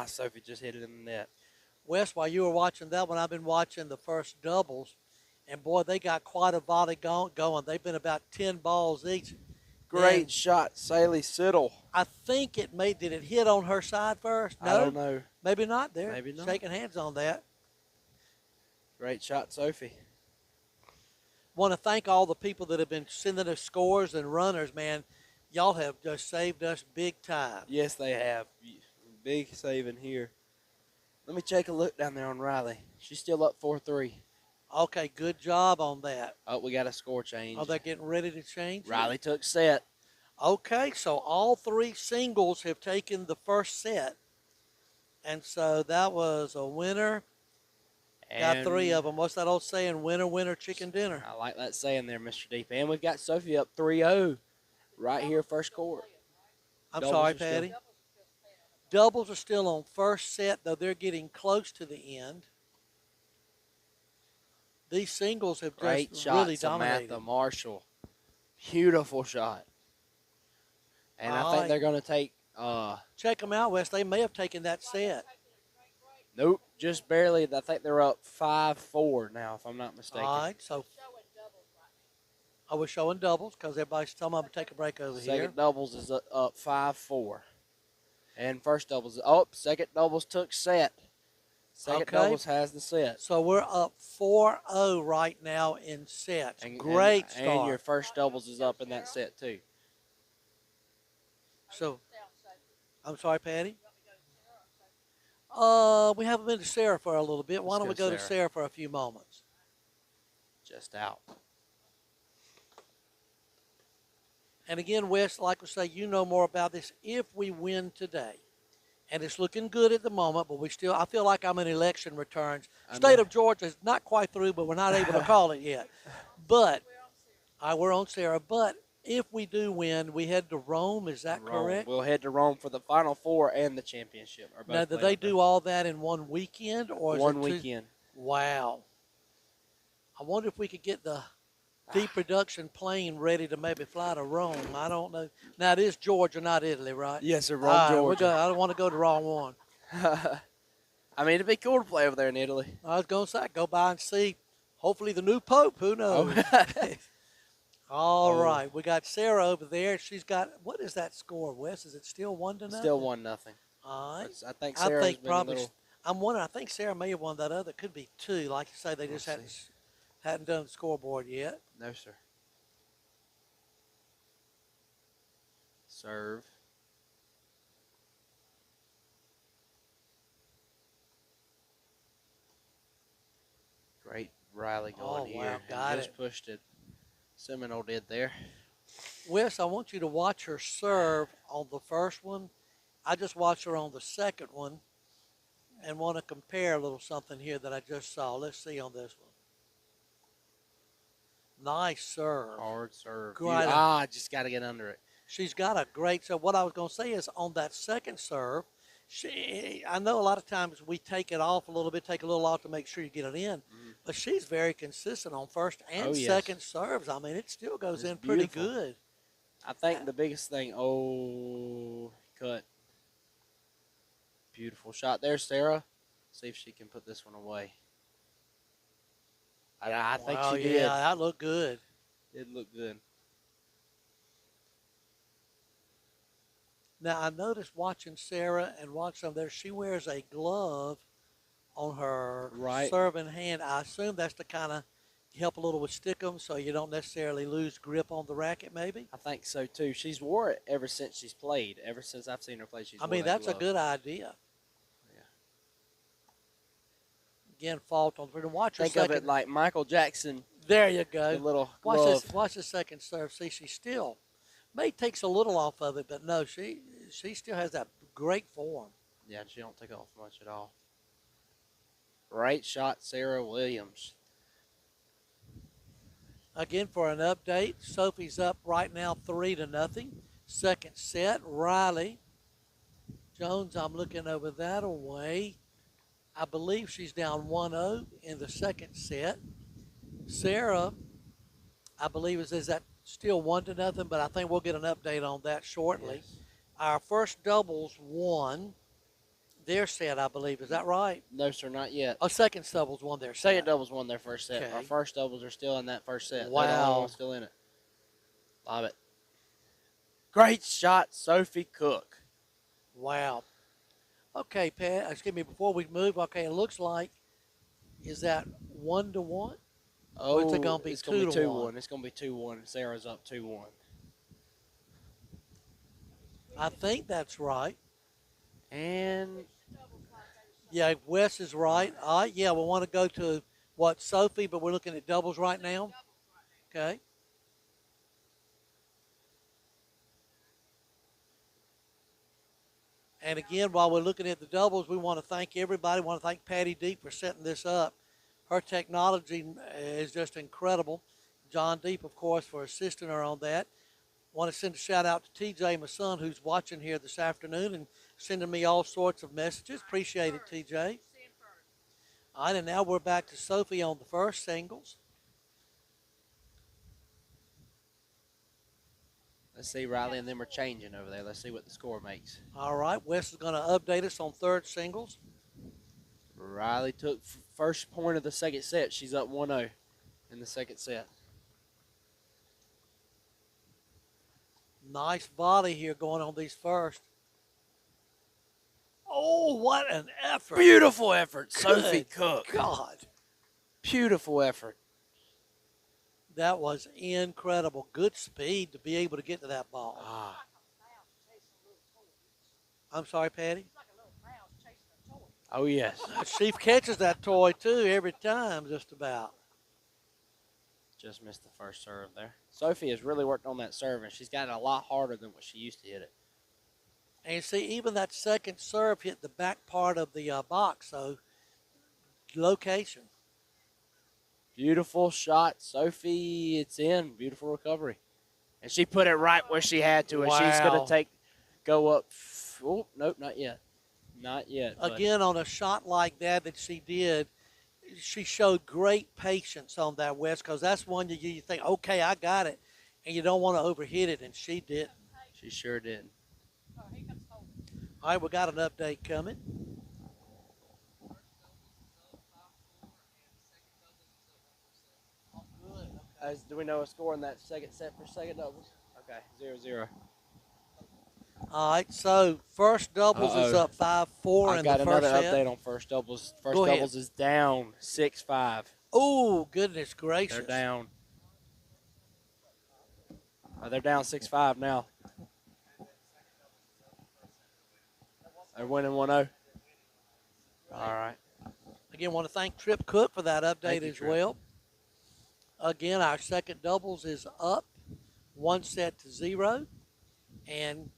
Speaker 2: Sophie just hit it in the net.
Speaker 1: Wes, while you were watching that one, I've been watching the first doubles, and, boy, they got quite a volley going. They've been about 10 balls each.
Speaker 2: Great
Speaker 1: And
Speaker 2: shot, Saley Siddle.
Speaker 1: I think did it hit on her side first? No?
Speaker 2: I don't know.
Speaker 1: Maybe not. They're
Speaker 2: Maybe not.
Speaker 1: shaking hands on that.
Speaker 2: Great shot, Sophie.
Speaker 1: Want to thank all the people that have been sending us scores and runners, man. Y'all have just saved us big time.
Speaker 2: Yes, they have. Big saving here. Let me take a look down there on Riley. She's still up 4-3.
Speaker 1: Okay, good job on that.
Speaker 2: Oh, we got a score change.
Speaker 1: Are they getting ready to change?
Speaker 2: Riley took set.
Speaker 1: Okay, so all three singles have taken the first set. And so that was a winner. Got three of them. What's that old saying? Winner, winner, chicken dinner.
Speaker 2: I like that saying there, Mr. Deep. And we've got Sophie up 3-0 right here, first court.
Speaker 1: I'm
Speaker 2: Doubles
Speaker 1: sorry,
Speaker 2: are still-
Speaker 1: Patty. Doubles are still on first set, though they're getting close to the end. These singles have
Speaker 2: Great
Speaker 1: just
Speaker 2: shot,
Speaker 1: really dominated.
Speaker 2: Samantha Marshall. Beautiful shot. And I think they're going to take,
Speaker 1: Check them out, Wes. They may have taken that set.
Speaker 2: nope, just barely. I think they're up 5-4 now, if I'm not mistaken.
Speaker 1: All right, so
Speaker 3: Showing doubles right
Speaker 1: I was showing doubles because everybody's telling me I'm going to take a break over here.
Speaker 2: Second doubles is up 5-4. And first doubles, second doubles took set. Second
Speaker 1: Okay.
Speaker 2: doubles has the set.
Speaker 1: So we're up 4-0 right now in sets. Great start.
Speaker 2: And your first doubles is up in that set, too.
Speaker 1: So,
Speaker 3: now. Down, Sophie.
Speaker 1: I'm sorry, Patty.
Speaker 3: You want me to go to Sarah or Sophie?
Speaker 1: We haven't been to Sarah for a little bit. Why
Speaker 2: Let's
Speaker 1: don't we
Speaker 2: go
Speaker 1: go to
Speaker 2: Sarah.
Speaker 1: Sarah for a few moments?
Speaker 2: Just out.
Speaker 1: And again, Wes, like we say, you know more about this. If we win today, and it's looking good at the moment, but I feel like I'm in election returns. State of Georgia is not quite through, but we're not able to call it yet. But we're on Sarah. But if we do win, we head to Rome. Is that correct?
Speaker 2: We'll head to Rome for the Final Four and the championship.
Speaker 1: Now, do they do all that in one weekend, or is
Speaker 2: one
Speaker 1: it
Speaker 2: weekend?
Speaker 1: Wow. I wonder if we could get the deep production plane ready to maybe fly to Rome. I don't know. Now, it is Georgia, not Italy, right?
Speaker 2: Yes, sir,
Speaker 1: All right,
Speaker 2: Georgia.
Speaker 1: I don't want to go to the wrong one.
Speaker 2: I mean, it'd be cool to play over there in Italy.
Speaker 1: I was going to say, go by and see, hopefully, the new Pope. Who knows? All right. We got Sarah over there. She's got, what is that score, Wes? Is it still 1-0?
Speaker 2: Still 1-0.
Speaker 1: All right.
Speaker 2: I think Sarah's been
Speaker 1: probably,
Speaker 2: a little...
Speaker 1: I'm wondering, I think Sarah may have won that other. Could be 2. Like you say, they just hadn't done the scoreboard yet.
Speaker 2: No, sir. Serve. Great Riley going here.
Speaker 1: Wow, got
Speaker 2: just
Speaker 1: it.
Speaker 2: Pushed it. Seminole did there.
Speaker 1: Wes, I want you to watch her serve on the first one. I just watched her on the second one and want to compare a little something here that I just saw. Let's see on this one. Nice serve.
Speaker 2: Hard serve.
Speaker 1: Great.
Speaker 2: Just got to get under it.
Speaker 1: She's got a great serve. What I was going to say is on that second serve, I know a lot of times we take it off a little bit, take a little off to make sure you get it in. But she's very consistent on first and second serves. I mean, it still goes in pretty good.
Speaker 2: I think the biggest thing, cut. Beautiful shot there, Sarah. See if she can put this one away. I think she did.
Speaker 1: Yeah, that looked good.
Speaker 2: It looked good.
Speaker 1: Now, I noticed watching Sarah and watching there, she wears a glove on her serving hand. I assume that's to kind of help a little with stickum so you don't necessarily lose grip on the racket, maybe?
Speaker 2: I think so, too. She's wore it ever since she's played. Ever since I've seen her play, she's worn that
Speaker 1: that's
Speaker 2: glove.
Speaker 1: a good idea.
Speaker 2: Yeah.
Speaker 1: Again, fault on the watch her
Speaker 2: Think
Speaker 1: second.
Speaker 2: of it like Michael Jackson.
Speaker 1: There you go.
Speaker 2: The little glove.
Speaker 1: Watch the second serve. See, she still may takes a little off of it, but no, she still has that great form.
Speaker 2: Yeah, she don't take off much at all. Great shot, Sarah Williams.
Speaker 1: Again, for an update, Sophie's up right now 3-0. Second set, Riley Jones, I'm looking over that away. I believe she's down 1-0 in the second set. Sarah, I believe is that still 1-0, but I think we'll get an update on that shortly.
Speaker 2: Yes.
Speaker 1: Our first doubles won their set, I believe. Is that right?
Speaker 2: No, sir, not yet.
Speaker 1: Oh, second doubles won their set.
Speaker 2: Second doubles won their first set.
Speaker 1: Okay.
Speaker 2: Our first doubles are still in that first set.
Speaker 1: Wow.
Speaker 2: They're the only ones still in it. Love it. Great shot, Sophie Cook.
Speaker 1: Wow. Okay, Pat, excuse me, before we move, okay, it looks like, is that 1-1?
Speaker 2: Oh,
Speaker 1: Or is it going to be 2-1?
Speaker 2: It's going to be 2-1. Sarah's up 2-1.
Speaker 1: I think that's right.
Speaker 2: And
Speaker 1: Yeah, Wes is right. All right, yeah, we want to go to, Sophie, but we're looking at doubles right now? Okay. And again, while we're looking at the doubles, we want to thank everybody. We want to thank Patty Deep for setting this up. Her technology is just incredible. John Deep, of course, for assisting her on that. Want to send a shout out to TJ, my son, who's watching here this afternoon and sending me all sorts of messages. Appreciate it, TJ. All right, and now we're back to Sophie on the first singles.
Speaker 2: let's see, Riley, and then we're changing over there. Let's see what the score makes.
Speaker 1: All right, Wes is going to update us on third singles.
Speaker 2: Riley took first point of the second set. She's up 1-0 in the second set.
Speaker 1: Nice volley here going on these first. Oh, what an effort.
Speaker 2: Beautiful effort,
Speaker 1: Good
Speaker 2: Sophie Cook.
Speaker 1: God.
Speaker 2: Beautiful effort.
Speaker 1: That was incredible. Good speed to be able to get to that ball.
Speaker 2: Ah,
Speaker 1: I'm sorry, Patty?
Speaker 3: It's like a little mouse chasing a toy.
Speaker 2: oh, yes.
Speaker 1: She catches that toy, too, every time, just about.
Speaker 2: Just missed the first serve there. Sophie has really worked on that serve, and she's got it a lot harder than what she used to hit it.
Speaker 1: And you see, even that second serve hit the back part of the box, so location.
Speaker 2: Beautiful shot, Sophie. It's in. Beautiful recovery. And she put it right where she had to, and she's going to go up. Oh, nope, not yet. Not yet.
Speaker 1: Again, on a shot like that she did, she showed great patience on that, Wes, because that's one you think, okay, I got it, and you don't want to overhit it, and she did.
Speaker 2: She sure did.
Speaker 3: Oh, here comes Holt.
Speaker 1: All right, we got an update coming.
Speaker 2: Do we know a score in that second set for second doubles? Okay, 0-0.
Speaker 1: All right, so first doubles is up 5-4
Speaker 2: I
Speaker 1: in
Speaker 2: got
Speaker 1: the first
Speaker 2: another
Speaker 1: set.
Speaker 2: update on first doubles. First
Speaker 1: Go ahead.
Speaker 2: doubles is down 6-5.
Speaker 1: Oh, goodness gracious.
Speaker 2: They're down. They're down 6-5 now. They're winning 1-0. All right.
Speaker 1: Again, want to thank Trip Cook for that update
Speaker 2: Thank you,
Speaker 1: as
Speaker 2: Trip.
Speaker 1: well. Again, our second doubles is up 1-0. And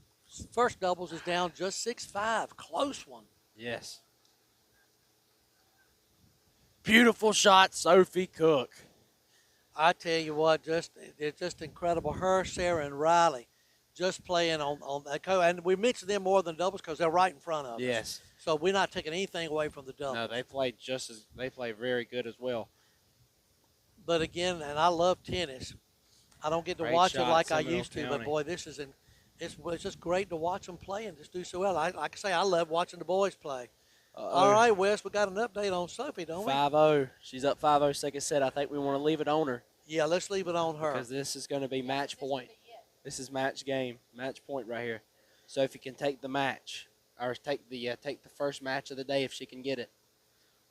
Speaker 1: first doubles is down just 6-5. Close one.
Speaker 2: Yes. Beautiful shot, Sophie Cook.
Speaker 1: I tell you what, it's just incredible. Her, Sarah, and Riley just playing on that. And we mentioned them more than doubles because they're right in front of us.
Speaker 2: Yes.
Speaker 1: So we're not taking anything away from the doubles.
Speaker 2: No, they play very good as well.
Speaker 1: But again, and I love tennis. I don't get to
Speaker 2: Great
Speaker 1: watch it
Speaker 2: shot,
Speaker 1: like I
Speaker 2: Seminole
Speaker 1: used to, but
Speaker 2: County.
Speaker 1: boy, it's just great to watch them play and just do so well. Like I say, I love watching the boys play. All right, Wes, we got an update on Sophie, don't we?
Speaker 2: 5-0. She's up 5-0 second set. I think we want to leave it on her
Speaker 1: Yeah, let's leave it on her.
Speaker 2: because this is going to be match point. This is match game, match point right here. Sophie can take the match or take the first match of the day if she can get it.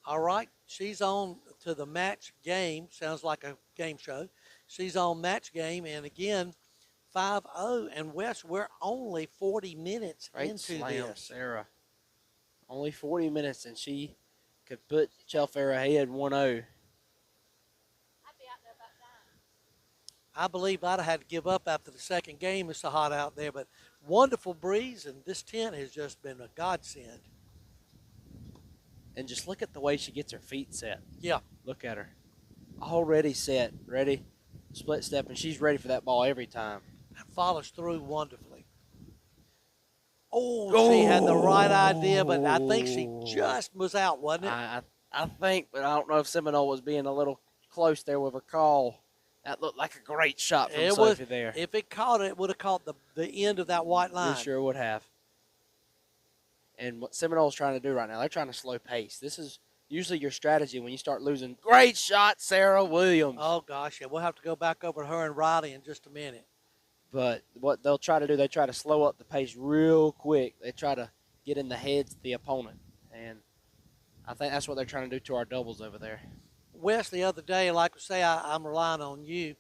Speaker 1: All right, she's on to the match game. Sounds like a game show. She's on match game, and again, 5-0. And Wes, we're only 40 minutes
Speaker 2: Great
Speaker 1: into
Speaker 2: slam,
Speaker 1: this.
Speaker 2: Sarah. Only 40 minutes, and she could put Telfair ahead 1-0.
Speaker 3: I'd be out there about 9.
Speaker 1: I believe I'd have had to give up after the second game. It's so hot out there, but wonderful breeze, and this tent has just been a godsend.
Speaker 2: And just look at the way she gets her feet set.
Speaker 1: Yeah.
Speaker 2: Look at her. Already set, ready, split step, and she's ready for that ball every time.
Speaker 1: And follows through wonderfully. Oh, she had the right idea, but I think she just was out, wasn't it?
Speaker 2: I think, but I don't know if Seminole was being a little close there with her call. That looked like a great shot from Sophie there.
Speaker 1: If it caught it, it would have caught the end of that white line.
Speaker 2: It sure would have. And what Seminole's trying to do right now, they're trying to slow pace. This is usually your strategy when you start losing. Great shot, Sarah Williams.
Speaker 1: Oh, gosh, yeah. We'll have to go back over to her and Riley in just a minute.
Speaker 2: But what they'll try to do, they try to slow up the pace real quick. They try to get in the heads of the opponent. And I think that's what they're trying to do to our doubles over there.
Speaker 1: Wes, the other day, like I say, I'm relying on you.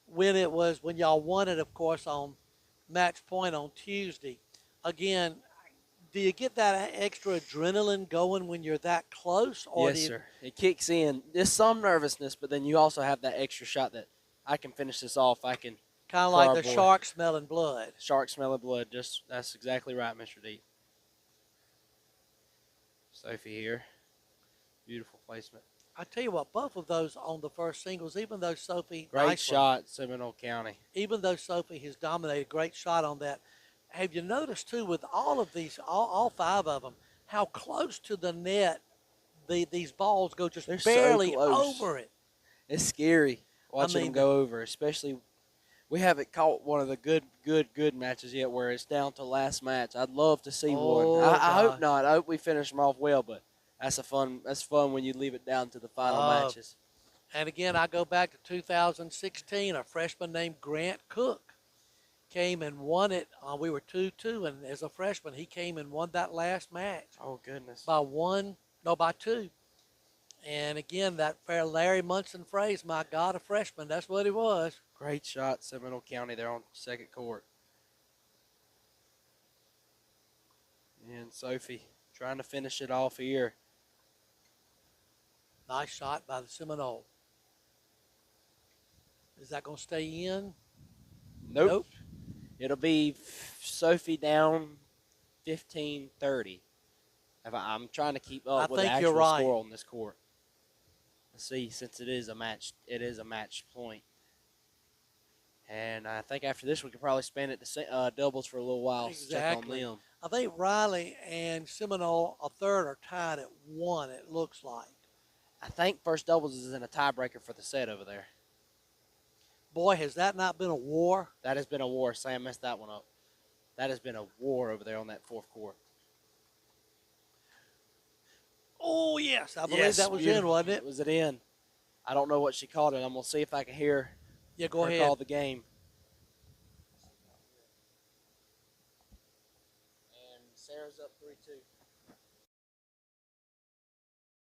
Speaker 1: When y'all won it, of course, on match point on Tuesday, again, do you get that extra adrenaline going when you're that close? Or
Speaker 2: Yes, sir. It kicks in. There's some nervousness, but then you also have that extra shot that I can finish this off. I can.
Speaker 1: Kind of like the
Speaker 2: Cardboard.
Speaker 1: shark smelling blood.
Speaker 2: Shark smelling blood. That's exactly right, Mr. D. Sophie here. Beautiful placement.
Speaker 1: I tell you what, both of those on the first singles, even though Sophie,
Speaker 2: Great
Speaker 1: nice one,
Speaker 2: shot, Seminole County.
Speaker 1: even though Sophie has dominated, great shot on that. Have you noticed too, with all of these, all 5 of them, how close to the net these balls go, just
Speaker 2: They're so
Speaker 1: barely
Speaker 2: close.
Speaker 1: over it.
Speaker 2: It's scary watching
Speaker 1: mean,
Speaker 2: them go over, especially. We haven't caught one of the good matches yet where it's down to last match. I'd love to see
Speaker 1: Oh,
Speaker 2: one. I hope
Speaker 1: gosh.
Speaker 2: not. I hope we finish them off well, but That's fun when you leave it down to the final
Speaker 1: Uh,
Speaker 2: matches.
Speaker 1: And again, I go back to 2016. A freshman named Grant Cook came and won it. We were 2-2, and as a freshman, he came and won that last match
Speaker 2: Oh goodness.
Speaker 1: by 2. And again, that fair Larry Munson phrase, "My God, a freshman," that's what he was.
Speaker 2: Great shot, Seminole County there on second court. And Sophie trying to finish it off here.
Speaker 1: Nice shot by the Seminole. Is that going to stay in?
Speaker 2: Nope. It'll be Sophie down 15-30. I'm trying to keep up with the
Speaker 1: think you're
Speaker 2: actual
Speaker 1: right.
Speaker 2: score on this court. Let's see, since it is a match point. And I think after this we could probably span it to doubles for a little while.
Speaker 1: Exactly.
Speaker 2: Check on them.
Speaker 1: I think Riley and Seminole, a third, are tied at 1, it looks like.
Speaker 2: I think first doubles is in a tiebreaker for the set over there.
Speaker 1: Boy, has that not been a war?
Speaker 2: That has been a war. Sam messed that one up. That has been a war over there on that fourth court.
Speaker 1: Oh, yes. I believe that was in, wasn't it?
Speaker 2: Was it in? I don't know what she called it. I'm going to see if I can hear
Speaker 1: Go
Speaker 2: her
Speaker 1: ahead.
Speaker 2: call the game. And Sarah's up 3-2.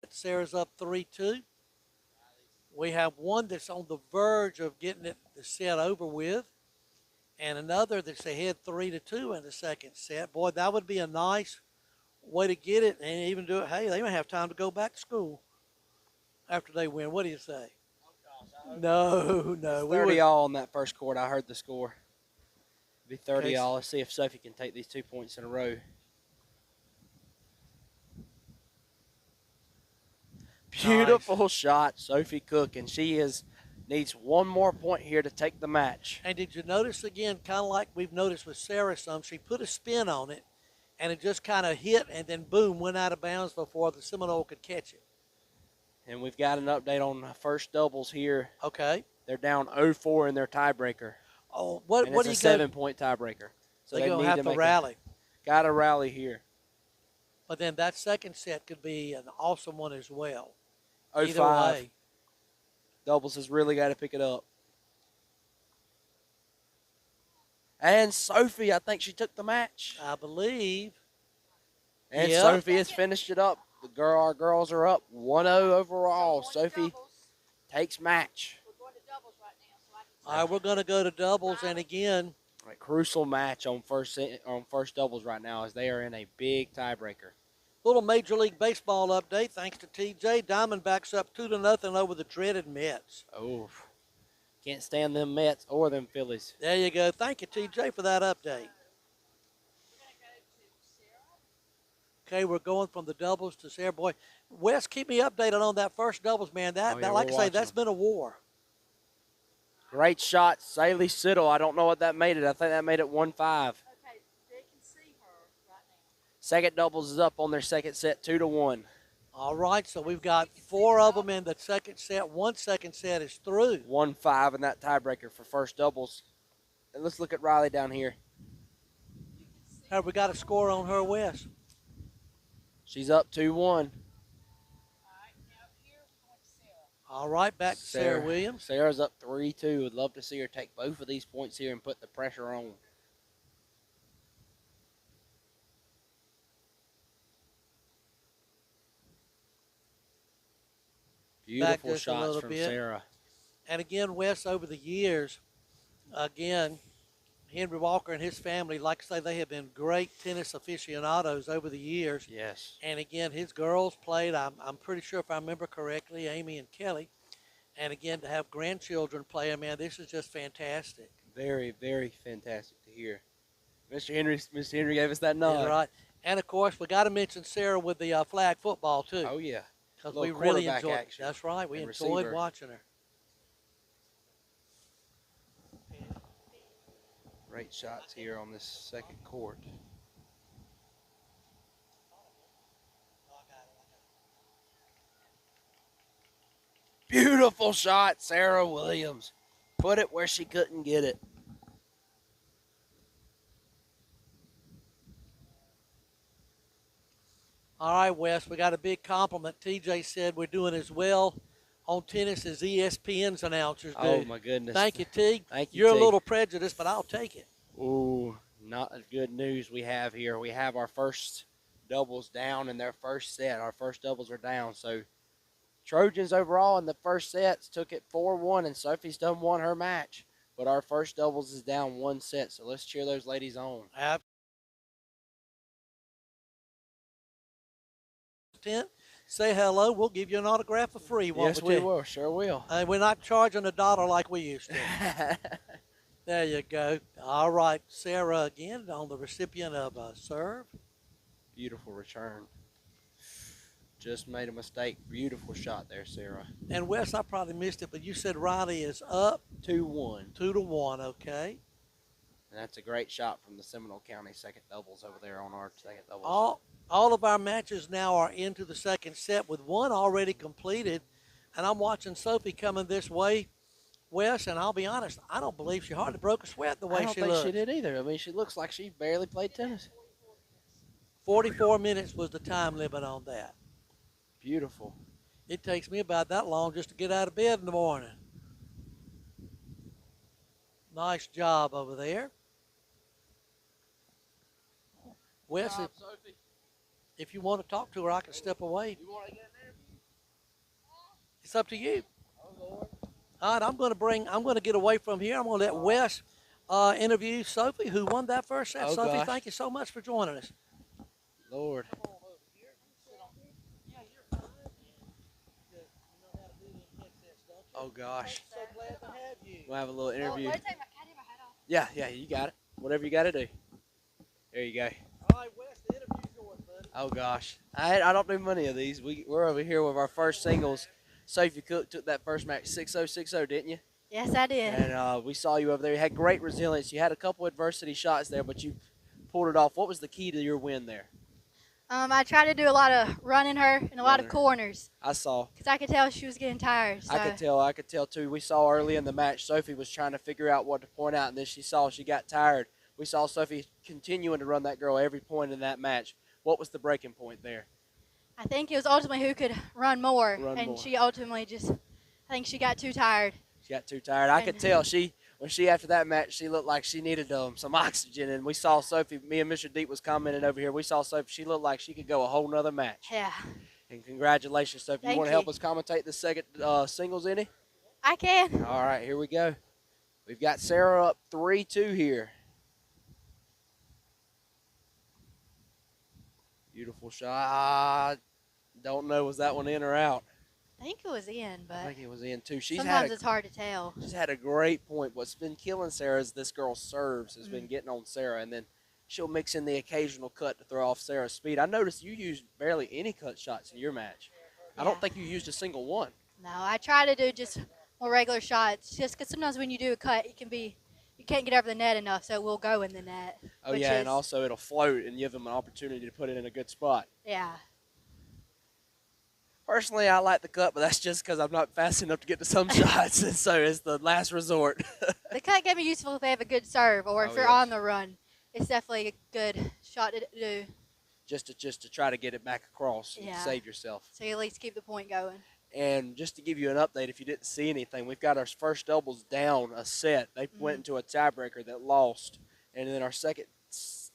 Speaker 1: Sarah's up 3-2. We have one that's on the verge of getting the set over with, and another that's ahead 3-2 in the second set. Boy, that would be a nice way to get it and even do it. Hey, they may have time to go back to school after they win. What do you say? No.
Speaker 2: 30 all on that first court. I heard the score. It'll be 30
Speaker 1: Okay.
Speaker 2: all. Let's see if Sophie can take these 2 points in a row. Beautiful shot, Sophie Cook, and she needs one more point here to take the match.
Speaker 1: And did you notice again, kind of like we've noticed with Sarah some, she put a spin on it, and it just kind of hit, and then boom, went out of bounds before the Seminole could catch it.
Speaker 2: And we've got an update on first doubles here.
Speaker 1: Okay.
Speaker 2: They're down 0-4 in their tiebreaker.
Speaker 1: Oh, what
Speaker 2: and
Speaker 1: do
Speaker 2: it's
Speaker 1: you
Speaker 2: a 7-point tiebreaker. So
Speaker 1: they're going to have to rally.
Speaker 2: Got to rally here.
Speaker 1: But then that second set could be an awesome one as well.
Speaker 2: 0-5.
Speaker 1: Either way.
Speaker 2: Doubles has really got to pick it up. And Sophie, I think she took the match.
Speaker 1: I believe.
Speaker 2: And
Speaker 1: Yep.
Speaker 2: Sophie has finished it up. Our girls are up 1-0 overall. Sophie takes match.
Speaker 3: We're going to doubles right now. So I can
Speaker 1: All right, we're going to go to doubles, and again,
Speaker 2: A crucial match on first doubles right now as they are in a big tiebreaker.
Speaker 1: little Major League Baseball update thanks to TJ. Diamondbacks up 2-0 over the dreaded Mets.
Speaker 2: Oh, can't stand them Mets or them Phillies.
Speaker 1: There you go. Thank you, TJ, for that update. Okay, we're going from the doubles to Sarah. Boy, Wes, keep me updated on that first doubles, man. That like I say, that's been a war.
Speaker 2: Great shot, Saley Siddle. I don't know what that made it. I think that made it 1-5.
Speaker 3: Okay, they can see her right now.
Speaker 2: Second doubles is up on their second set, 2-1.
Speaker 1: All right, so we've got 4 of them in the second set. One second set is through.
Speaker 2: 1-5 in that tiebreaker for first doubles. And let's look at Riley down here.
Speaker 1: Have we got a score on her, Wes?
Speaker 2: She's up 2-1.
Speaker 3: All right, now here we're going to Sarah.
Speaker 1: All right, back to Sarah Williams.
Speaker 2: Sarah's up 3-2. Would love to see her take both of these points here and put the pressure on. Beautiful
Speaker 1: just a
Speaker 2: shots
Speaker 1: little
Speaker 2: from
Speaker 1: bit.
Speaker 2: Sarah.
Speaker 1: And again, Wes, over the years, again, Henry Walker and his family, like I say, they have been great tennis aficionados over the years.
Speaker 2: Yes.
Speaker 1: And again, his girls played, I'm pretty sure if I remember correctly, Amy and Kelly. And again, to have grandchildren play, man, this is just fantastic.
Speaker 2: Very, very fantastic to hear. Mr. Henry gave us that nod.
Speaker 1: Yeah, right. And of course, we got to mention Sarah with the flag football too.
Speaker 2: Oh yeah.
Speaker 1: Because
Speaker 2: Little
Speaker 1: we really
Speaker 2: quarterback
Speaker 1: enjoyed.
Speaker 2: action
Speaker 1: That's right. We
Speaker 2: and
Speaker 1: enjoyed
Speaker 2: receiver.
Speaker 1: watching her.
Speaker 2: Great shots here on this second court. Beautiful shot, Sarah Williams. Put it where she couldn't get it.
Speaker 1: All right, Wes, we got a big compliment. TJ said we're doing as well on tennis as ESPN's announcers do.
Speaker 2: Oh, my goodness.
Speaker 1: Thank you, T.
Speaker 2: Thank you,
Speaker 1: You're
Speaker 2: T.
Speaker 1: a little prejudiced, but I'll take it.
Speaker 2: Ooh, not good news we have here. We have our first doubles down in their first set. Our first doubles are down. So Trojans overall in the first sets took it 4-1, and Sophie's done won her match. But our first doubles is down 1 set, so let's cheer those ladies on.
Speaker 1: Say hello. We'll give you an autograph for free.
Speaker 2: Yes, we will. Sure will.
Speaker 1: We're not charging $1 like we used to. There you go. All right, Sarah again on the recipient of a serve.
Speaker 2: Beautiful return. Just made a mistake. Beautiful shot there, Sarah.
Speaker 1: And Wes, I probably missed it, but you said Riley is up
Speaker 2: 2-1.
Speaker 1: 2-1. Okay.
Speaker 2: And that's a great shot from the Seminole County second doubles over there on our second doubles.
Speaker 1: All of our matches now are into the second set with one already completed, and I'm watching Sophie coming this way, Wes, and I'll be honest, I don't believe she hardly broke a sweat the way she looks.
Speaker 2: I don't think she did either. I mean, she looks like she barely played tennis.
Speaker 1: 44 minutes was the time limit on that.
Speaker 2: Beautiful.
Speaker 1: It takes me about that long just to get out of bed in the morning. Nice job over there. Wes, if you want to talk to her, I can step away.
Speaker 2: You want to get an interview?
Speaker 1: It's up to you.
Speaker 2: Oh, Lord.
Speaker 1: All right, I'm going to get away from here. I'm going to let Wes interview Sophie, who won that first set.
Speaker 2: Oh,
Speaker 1: Sophie,
Speaker 2: gosh.
Speaker 1: thank you so much for joining us.
Speaker 2: Lord. Oh, gosh.
Speaker 1: So glad to have you.
Speaker 2: We'll have a little interview.
Speaker 3: Can I take my hat off?
Speaker 2: Yeah, you got it. Whatever you got to do. There you go.
Speaker 1: All right, Wes, the interview's yours, buddy.
Speaker 2: Oh, gosh. I don't do many of these. We're over here with our first singles. Sophie Cook took that first match 6-0, 6-0, didn't you?
Speaker 3: Yes, I did.
Speaker 2: And we saw you over there. You had great resilience. You had a couple adversity shots there, but you pulled it off. What was the key to your win there?
Speaker 3: I tried to do a lot of running her and a lot of corners
Speaker 2: I saw.
Speaker 3: because I could tell she was getting tired. So.
Speaker 2: I could tell too. We saw early in the match Sophie was trying to figure out what to point out, and then she got tired. We saw Sophie continuing to run that girl every point in that match. What was the breaking point there?
Speaker 3: I think it was ultimately who could run more, she ultimately I think she got too tired.
Speaker 2: She got too tired. I could tell when after that match, she looked like she needed some oxygen. And we saw Sophie, me and Mr. Deep was commenting over here. We saw Sophie, she looked like she could go a whole nother match.
Speaker 3: Yeah.
Speaker 2: And congratulations, Sophie.
Speaker 3: Thank
Speaker 2: You want to
Speaker 3: you.
Speaker 2: help us commentate the second singles inning?
Speaker 3: I can.
Speaker 2: All right, here we go. We've got Sarah up 3-2 here. Beautiful shot. Don't know, was that one in or out?
Speaker 3: I think it was in, but
Speaker 2: I think it was in too.
Speaker 3: sometimes it's hard to tell.
Speaker 2: She's had a great point. What's been killing Sarah is this girl's serves has been getting on Sarah, and then she'll mix in the occasional cut to throw off Sarah's speed. I noticed you used barely any cut shots in your match. I don't think you used a single one.
Speaker 3: No, I try to do just more regular shots, just because sometimes when you do a cut, you can't get over the net enough, so it will go in the net.
Speaker 2: Oh, yeah, and also it'll float and give them an opportunity to put it in a good spot.
Speaker 3: Yeah.
Speaker 2: Personally, I like the cut, but that's just because I'm not fast enough to get to some shots, and so it's the last resort.
Speaker 3: The cut can be useful if they have a good serve, or if you're on the run. It's definitely a good shot to do.
Speaker 2: Just to try to get it back across and save yourself.
Speaker 3: So you at least keep the point going.
Speaker 2: And just to give you an update, if you didn't see anything, we've got our first doubles down a set. They went into a tiebreaker that lost. And then our second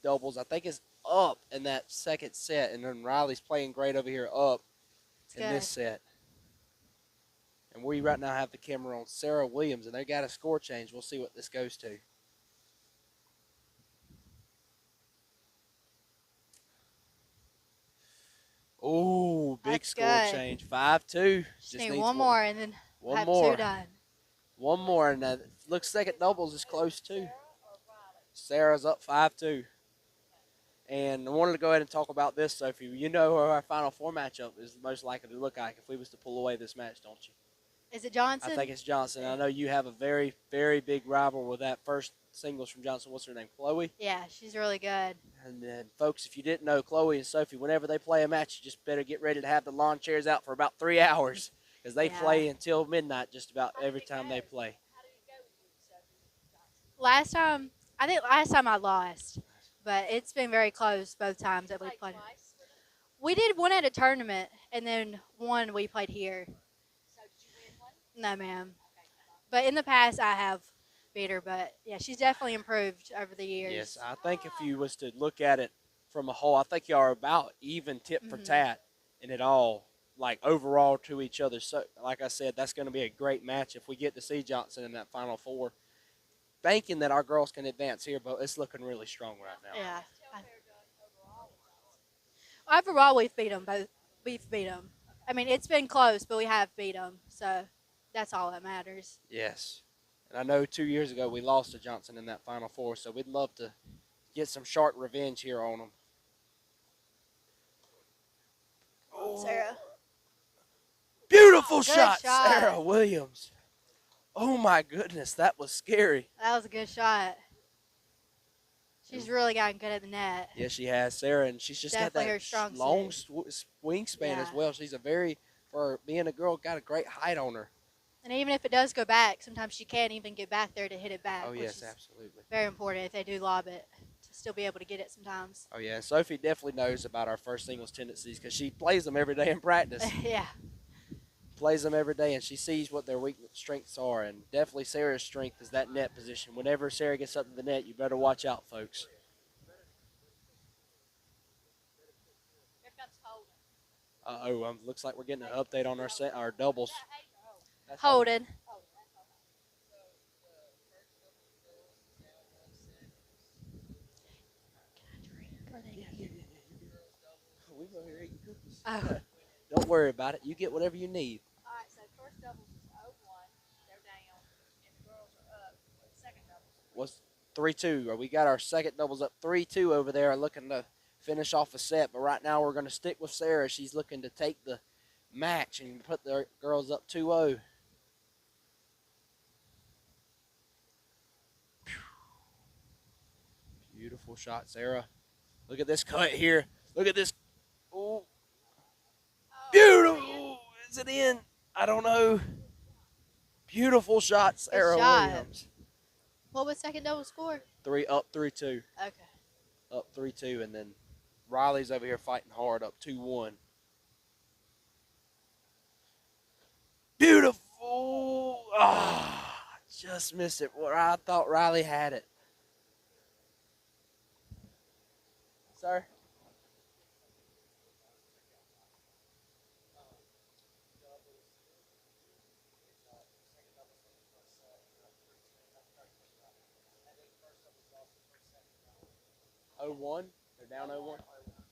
Speaker 2: doubles, I think, is up in that second set. And then Riley's playing great over here up in this set. And we right now have the camera on Sarah Williams, and they got a score change. We'll see what this goes to. Oh, big score change. 5-2.
Speaker 3: Just need one more, and then
Speaker 2: one
Speaker 3: have
Speaker 2: more.
Speaker 3: two done.
Speaker 2: One more, and looks second doubles is close too. Sarah's up 5-2. And I wanted to go ahead and talk about this, Sophie. You know who our Final Four matchup is most likely to look like if we was to pull away this match, don't you?
Speaker 3: Is it Johnson?
Speaker 2: I think it's Johnson. I know you have a very, very big rival with that first singles from Johnson. What's her name, Chloe?
Speaker 3: Yeah, she's really good.
Speaker 2: And then, folks, if you didn't know, Chloe and Sophie, whenever they play a match, you just better get ready to have the lawn chairs out for about 3 hours because they play until midnight just about every time they play.
Speaker 3: Last time I lost, but it's been very close both times that we played. We did one at a tournament, and then one we played here.
Speaker 4: So did you win one?
Speaker 3: No, ma'am.
Speaker 4: Okay.
Speaker 3: But in the past, I have beat her. But yeah, she's definitely improved over the
Speaker 2: Yes,
Speaker 3: years.
Speaker 2: I think if you was to look at it from a whole, I think you are about even tit for
Speaker 3: Mhm.
Speaker 2: tat in it all, like overall to each other. So, like I said, that's going to be a great match if we get to see Johnson in that Final Four. Thinking that our girls can advance here, but it's looking really strong right now.
Speaker 3: Yeah.
Speaker 4: How's Telfair done overall with Johnson?
Speaker 3: Overall, we've beat them both. We've beat them. I mean, it's been close, but we have beat them. So that's all that matters.
Speaker 2: Yes. And I know 2 years ago we lost to Johnson in that Final Four, so we'd love to get some sharp revenge here on them.
Speaker 3: Sarah.
Speaker 2: Beautiful
Speaker 3: Good
Speaker 2: shot,
Speaker 3: shot.
Speaker 2: Sarah Williams. Oh my goodness, that was scary.
Speaker 3: That was a good shot. She's really gotten good at the net.
Speaker 2: Yes, she has, Sarah, and she's just
Speaker 3: Definitely
Speaker 2: got
Speaker 3: her
Speaker 2: that
Speaker 3: strong
Speaker 2: long
Speaker 3: suit.
Speaker 2: wingspan as
Speaker 3: Yeah.
Speaker 2: well. She's a very, for being a girl, got a great height on her.
Speaker 3: And even if it does go back, sometimes she can't even get back there to hit it back.
Speaker 2: Oh
Speaker 3: which
Speaker 2: yes,
Speaker 3: is
Speaker 2: absolutely.
Speaker 3: very important if they do lob it to still be able to get it sometimes.
Speaker 2: Oh yeah, Sophie definitely knows about our first singles tendencies because she plays them every day in practice.
Speaker 3: Yeah.
Speaker 2: Plays them every day, and she sees what their weak strengths are. And definitely Sarah's strength is that net position. Whenever Sarah gets up to the net, you better watch out, folks.
Speaker 4: Here comes Holden.
Speaker 2: Looks like we're getting an update on our doubles.
Speaker 4: Is that Hayden? Oh,
Speaker 2: That's
Speaker 3: Holden.
Speaker 4: oh, that's Holden.
Speaker 2: We've been here eating cookies.
Speaker 3: Oh.
Speaker 2: Don't worry about it. You get whatever you need.
Speaker 4: All right, so first doubles is 0-1. They're down, and the girls are up. Second doubles.
Speaker 2: Was 3-2. We got our second doubles up 3-2 over there, looking to finish off a set. But right now we're going to stick with Sarah. She's looking to take the match and put the girls up 2-0. Beautiful shot, Sarah. Look at this cut here. Look at this. Oh, beautiful. Is it in? I don't know. Beautiful shot, Sarah
Speaker 3: shot.
Speaker 2: Williams.
Speaker 3: What was second double score?
Speaker 2: 3-2.
Speaker 3: Okay.
Speaker 2: Up 3-2, and then Riley's over here fighting hard, up 2-1. Beautiful! Ah, just missed it. Where I thought Riley had it. Sir? Oh, 1? They're down 0-1.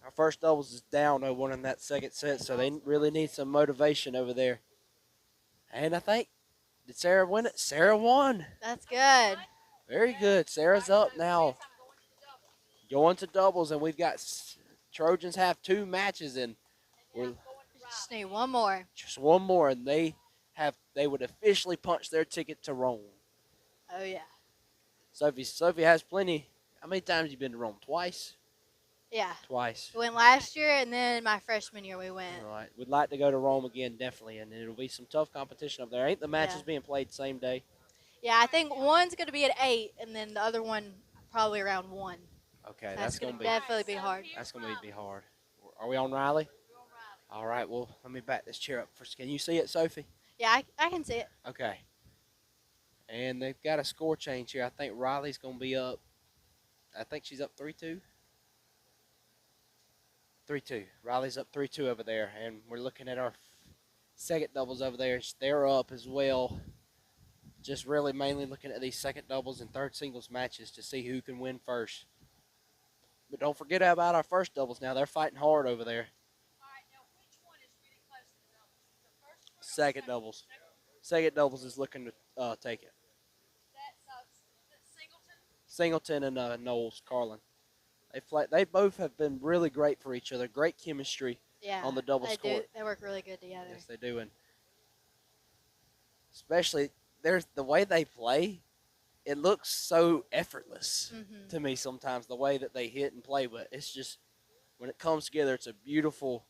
Speaker 2: Our first doubles is down 0-1 in that second set, so they really need some motivation over there. And I think, did Sarah win it? Sarah won.
Speaker 3: That's good.
Speaker 2: Very good. Sarah's up now. Going to doubles, and we've got Trojans have 2 matches, and we're
Speaker 3: Just need one more.
Speaker 2: just one more, and they would officially punch their ticket to Rome.
Speaker 3: Oh, yeah.
Speaker 2: Sophie has plenty. How many times you been to Rome? Twice?
Speaker 3: Yeah.
Speaker 2: Twice.
Speaker 3: We went last year, and then my freshman year we went.
Speaker 2: All right. We'd like to go to Rome again, definitely, and it'll be some tough competition up there. Ain't the matches
Speaker 3: Yeah.
Speaker 2: being played the same day?
Speaker 3: Yeah, I think one's going to be at 8, and then the other one probably around 1.
Speaker 2: Okay,
Speaker 3: That's
Speaker 2: that's
Speaker 3: going
Speaker 2: gonna
Speaker 3: to
Speaker 2: be
Speaker 3: definitely be hard.
Speaker 2: that's gonna be hard. Are we on Riley? All right. Well, let me back this chair up first. Can you see it, Sophie?
Speaker 3: Yeah, I can see it.
Speaker 2: Okay. And they've got a score change here. I think Riley's gonna be up. I think she's up 3-2. 3-2. Riley's up 3-2 over there, and we're looking at our second doubles over there. They're up as well. Just really mainly looking at these second doubles and third singles matches to see who can win first. But don't forget about our first doubles now. They're fighting hard over there.
Speaker 4: All right, now which one is really close to the doubles? The first one?
Speaker 2: Second doubles. Second doubles is looking to take it.
Speaker 4: That's Singleton?
Speaker 2: Singleton and Knowles, Carlin. They both have been really great for each other. Great chemistry.
Speaker 3: Yeah.
Speaker 2: On the doubles
Speaker 3: they
Speaker 2: court.
Speaker 3: They work really good together.
Speaker 2: Yes, they do. And especially there's the way they play. It looks so effortless
Speaker 3: Mm-hmm.
Speaker 2: to me sometimes, the way that they hit and play. But it's just, when it comes together, it's a beautiful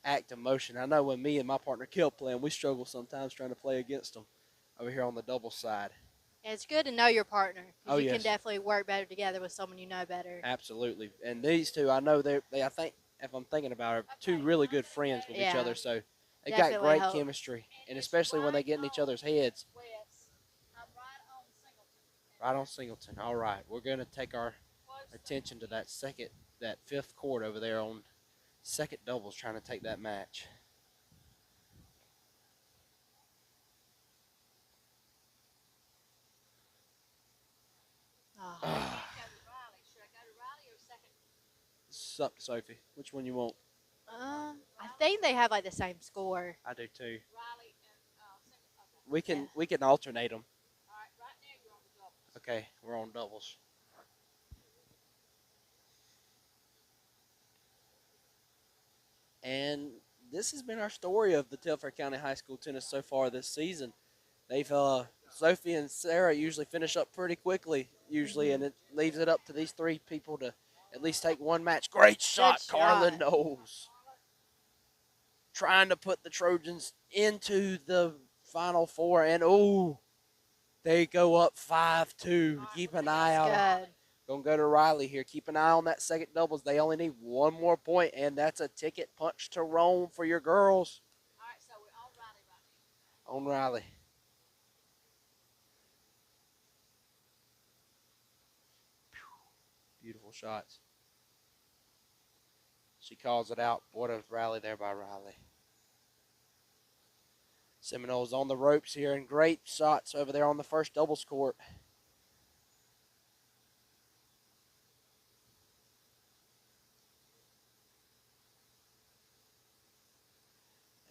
Speaker 2: act of motion. I know when me and my partner kept playing, we struggle sometimes trying to play against them over here on the doubles side.
Speaker 3: Yeah, it's good to know your partner. 'Cause
Speaker 2: Oh,
Speaker 3: you
Speaker 2: yes.
Speaker 3: can definitely work better together with someone you know better.
Speaker 2: Absolutely. And these two, I know they I think if I'm thinking about it, two really good friends with each
Speaker 3: Yeah.
Speaker 2: other. So they got
Speaker 3: Definitely
Speaker 2: great
Speaker 3: help.
Speaker 2: chemistry, and especially when they get in each other's heads.
Speaker 4: West. I'm right on Singleton.
Speaker 2: Right on Singleton. All right, we're gonna take our attention to that fifth court over there on second doubles, trying to take that match.
Speaker 3: Oh.
Speaker 4: Go to Riley. Should I go to Riley or second?
Speaker 2: It's up to Sophie. Which one you want?
Speaker 3: I think they have like the same score.
Speaker 2: I do too.
Speaker 4: Riley and Singleton. Okay.
Speaker 2: We can alternate them.
Speaker 4: All right. Right now you're on the double.
Speaker 2: Okay, we're on doubles. And this has been our story of the Telfair County High School tennis so far this season. They've Sophie and Sarah usually finish up pretty quickly, and it leaves it up to these three people to at least take one match. Great shot, Carlin Knowles. Trying to put the Trojans into the Final Four, and they go up 5-2. Keep an eye out.
Speaker 3: Good.
Speaker 2: Gonna go to Riley here. Keep an eye on that second doubles. They only need one more point, and that's a ticket punch to Rome for your girls.
Speaker 4: All right. So we're on Riley right now.
Speaker 2: On Riley. Beautiful shots. She calls it out. What a rally there by Riley. Seminole's on the ropes here, and great shots over there on the first doubles court.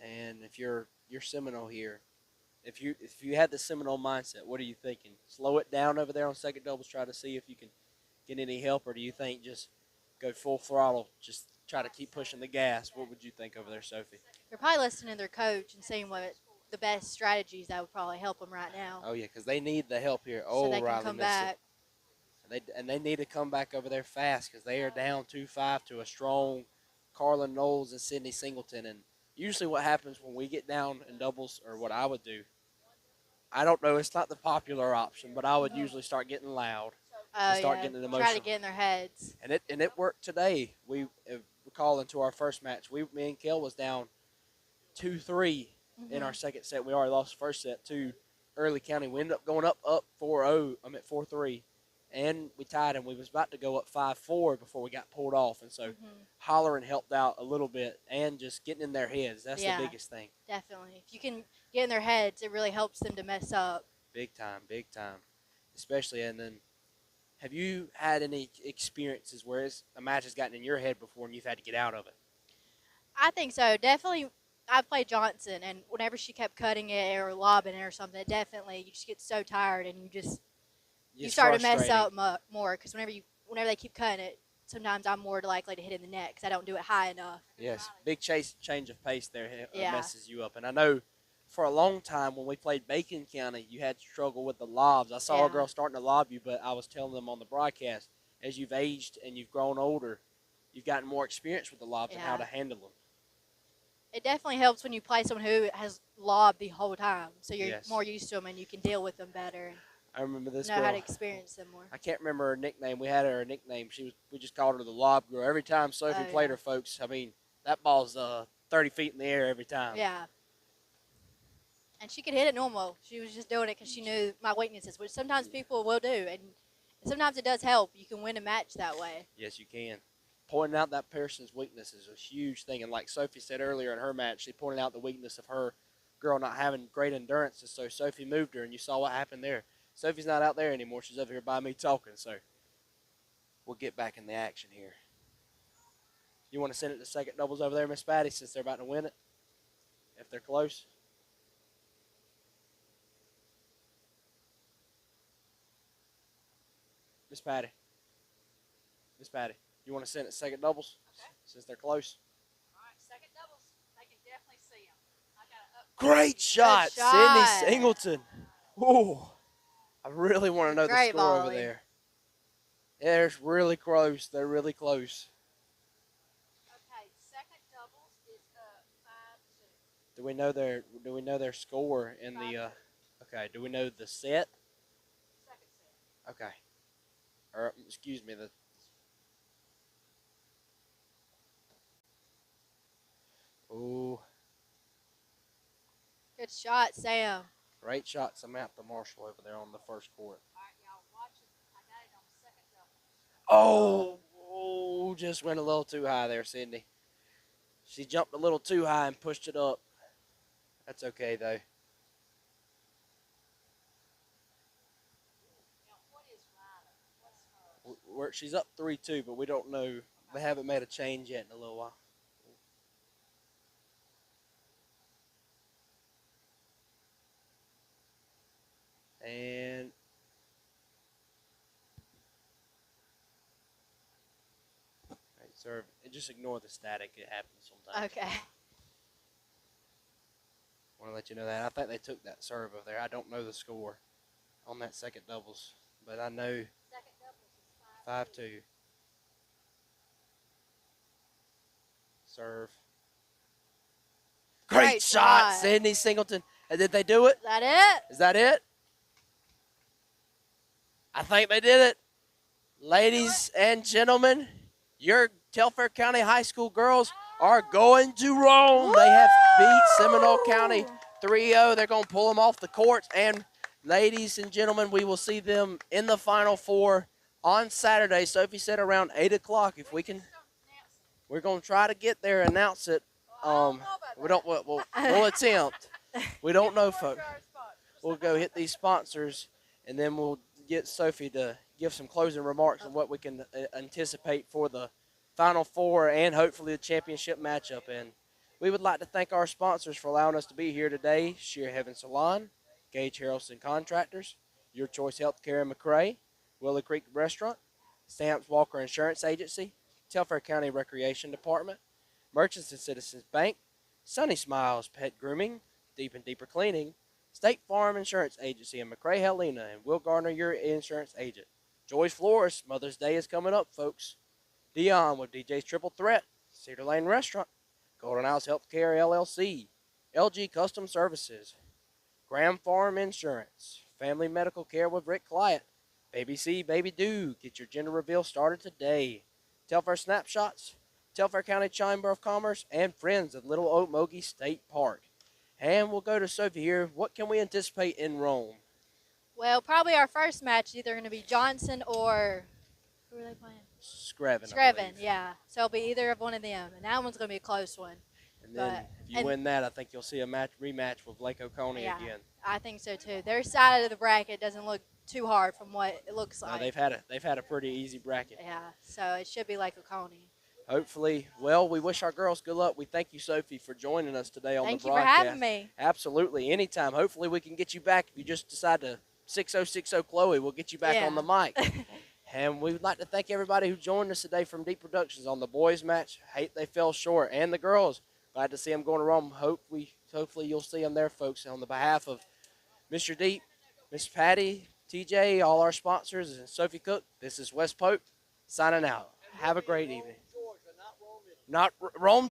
Speaker 2: And if you're Seminole here, if you had the Seminole mindset, what are you thinking? Slow it down over there on second doubles, try to see if you can get any help, or do you think just go full throttle, just try to keep pushing the gas? What would you think over there, Sophie?
Speaker 3: They're probably listening to their coach and seeing what the best strategies that would probably help them right now.
Speaker 2: Oh yeah, because they need the help here.
Speaker 3: So they
Speaker 2: Riley
Speaker 3: can come
Speaker 2: missed
Speaker 3: back.
Speaker 2: it. They need to come back over there fast because they are down 2-5 to a strong Carlin Knowles and Sydney Singleton. And usually what happens when we get down in doubles, or what I would do, I don't know, it's not the popular option, but I would usually start getting loud and start getting emotional.
Speaker 3: Try to get in their heads.
Speaker 2: And it worked today. We recall into our first match, me and Kel was down 2-3 in our second set. We already lost the first set to Early County. We ended up going up 4-0. I'm at 4-3. And we tied, and we was about to go up 5-4 before we got pulled off. And so hollering helped out a little bit, and just getting in their heads. That's the biggest thing. Definitely.
Speaker 3: If you can get in their heads, it really helps them to mess up.
Speaker 2: Big time. Especially, and then have you had any experiences where a match has gotten in your head before and you've had to get out of it?
Speaker 3: I think so. Definitely, I played Johnson, and whenever she kept cutting it or lobbing it or something, definitely you just get so tired, and you start to mess up more, because whenever they keep cutting it, sometimes I'm more likely to hit in the net because I don't do it high enough.
Speaker 2: Yes, big change of pace there messes you up. And I know for a long time when we played Bacon County, you had to struggle with the lobs. I saw a girl starting to lob you, but I was telling them on the broadcast, as you've aged and you've grown older, you've gotten more experience with the lobs and how to handle them.
Speaker 3: It definitely helps when you play someone who has lobbed the whole time, so you're more used to them and you can deal with them better.
Speaker 2: I remember this
Speaker 3: know
Speaker 2: girl.
Speaker 3: How to experience them more.
Speaker 2: I can't remember her nickname. We had her a nickname. We just called her the Lob Girl. Every time Sophie played her, folks, I mean, that ball's 30 feet in the air every time.
Speaker 3: Yeah. And she could hit it normal. She was just doing it because she knew my weaknesses, which sometimes people will do. And sometimes it does help. You can win a match that way.
Speaker 2: Yes, you can. Pointing out that person's weakness is a huge thing. And like Sophie said earlier in her match, she pointed out the weakness of her girl not having great endurance. And so Sophie moved her, and you saw what happened there. Sophie's not out there anymore. She's over here by me talking. So we'll get back in the action here. You want to send it to second doubles over there, Miss Patty, since they're about to win it? If they're close? Miss Patty, you want to send it second doubles?
Speaker 4: Okay.
Speaker 2: Since they're close?
Speaker 4: All right, second doubles. They can definitely see them. I got up.
Speaker 2: Great shot,
Speaker 3: Good shot.
Speaker 2: Sydney Singleton. Ooh, I really want to know the
Speaker 3: Great
Speaker 2: score over
Speaker 3: volley.
Speaker 2: there. Yeah, it's really close. They're really close.
Speaker 4: Okay, second doubles is 5-2.
Speaker 2: Do we know their score in the? Okay. Do we know the set?
Speaker 4: Second set.
Speaker 2: Okay. Or excuse me, Ooh,
Speaker 3: Good shot, Sam.
Speaker 2: great shot, Samantha Marshall over there on the first court.
Speaker 4: All right, y'all watch it. I got it on the second double.
Speaker 2: Oh, just went a little too high there, Sydney. She jumped a little too high and pushed it up. That's okay, though.
Speaker 4: Now, what is Ryder? What's her?
Speaker 2: She's up 3-2, but we don't know. They haven't made a change yet in a little while. And right, serve. And just ignore the static. It happens sometimes.
Speaker 3: Okay.
Speaker 2: I want to let you know that. I think they took that serve over there. I don't know the score on that second doubles, but I know
Speaker 4: Second doubles is
Speaker 2: 5-2. Serve. Great shot,
Speaker 3: shot.
Speaker 2: Sydney Singleton. And did they do it?
Speaker 3: Is that it?
Speaker 2: Is that it? I think they did it. Ladies and gentlemen, your Telfair County High School girls are going to Rome. They have beat Seminole County 3-0. They're going to pull them off the courts. And ladies and gentlemen, we will see them in the Final Four on Saturday. Sophie said around 8 o'clock. If we can, we're going to try to get there, announce it. We'll attempt. We don't know, folks. We'll go hit these sponsors, and then we'll get Sophie to give some closing remarks on what we can anticipate for the Final Four and hopefully the championship matchup. And we would like to thank our sponsors for allowing us to be here today: Sheer Heaven Salon, Gage Harrelson Contractors, Your Choice Healthcare in McRae, Willow Creek Restaurant, Stamps Walker Insurance Agency, Telfair County Recreation Department, Merchants and Citizens Bank, Sunny Smiles Pet Grooming, Deep and Deeper Cleaning, State Farm Insurance Agency in McRae, Helena, and Will Garner, your insurance agent. Joy's Florist, Mother's Day is coming up, folks. Dion with DJ's Triple Threat, Cedar Lane Restaurant, Golden House Healthcare LLC, LG Custom Services, Graham Farm Insurance, Family Medical Care with Rick Clyett, Baby C, Baby Do, get your gender reveal started today. Telfair Snapshots, Telfair County Chamber of Commerce, and Friends of Little Okmulgee State Park. And we'll go to Sophie here. What can we anticipate in Rome?
Speaker 3: Well, probably our first match is either going to be Johnson or who are they playing?
Speaker 2: Screven. I
Speaker 3: Screven,
Speaker 2: believe.
Speaker 3: yeah. So it'll be either of one of them, and that one's going to be a close one.
Speaker 2: And then
Speaker 3: But-
Speaker 2: if you win that, I think you'll see a rematch with Lake Oconee
Speaker 3: Yeah.
Speaker 2: again.
Speaker 3: I think so too. Their side of the bracket doesn't look too hard from what it looks
Speaker 2: No,
Speaker 3: like.
Speaker 2: they've had a pretty easy bracket.
Speaker 3: Yeah, so it should be like Oconee.
Speaker 2: Hopefully, well, we wish our girls good luck. We thank you, Sophie, for joining us today on
Speaker 3: Thank
Speaker 2: the
Speaker 3: you for
Speaker 2: broadcast.
Speaker 3: having me.
Speaker 2: Absolutely, anytime. Hopefully, we can get you back. If you just decide to 6060 Chloe, we'll get you back
Speaker 3: Yeah.
Speaker 2: on the mic. And we would like to thank everybody who joined us today from Deep Productions on the boys' match. Hate they fell short, and the girls. Glad to see them going to Rome. Hopefully, you'll see them there, folks. On the behalf of Mr. Deep, Miss Patty, TJ, all our sponsors, and Sophie Cook, this is Wes Pope signing out. Have a great evening. Not Rome.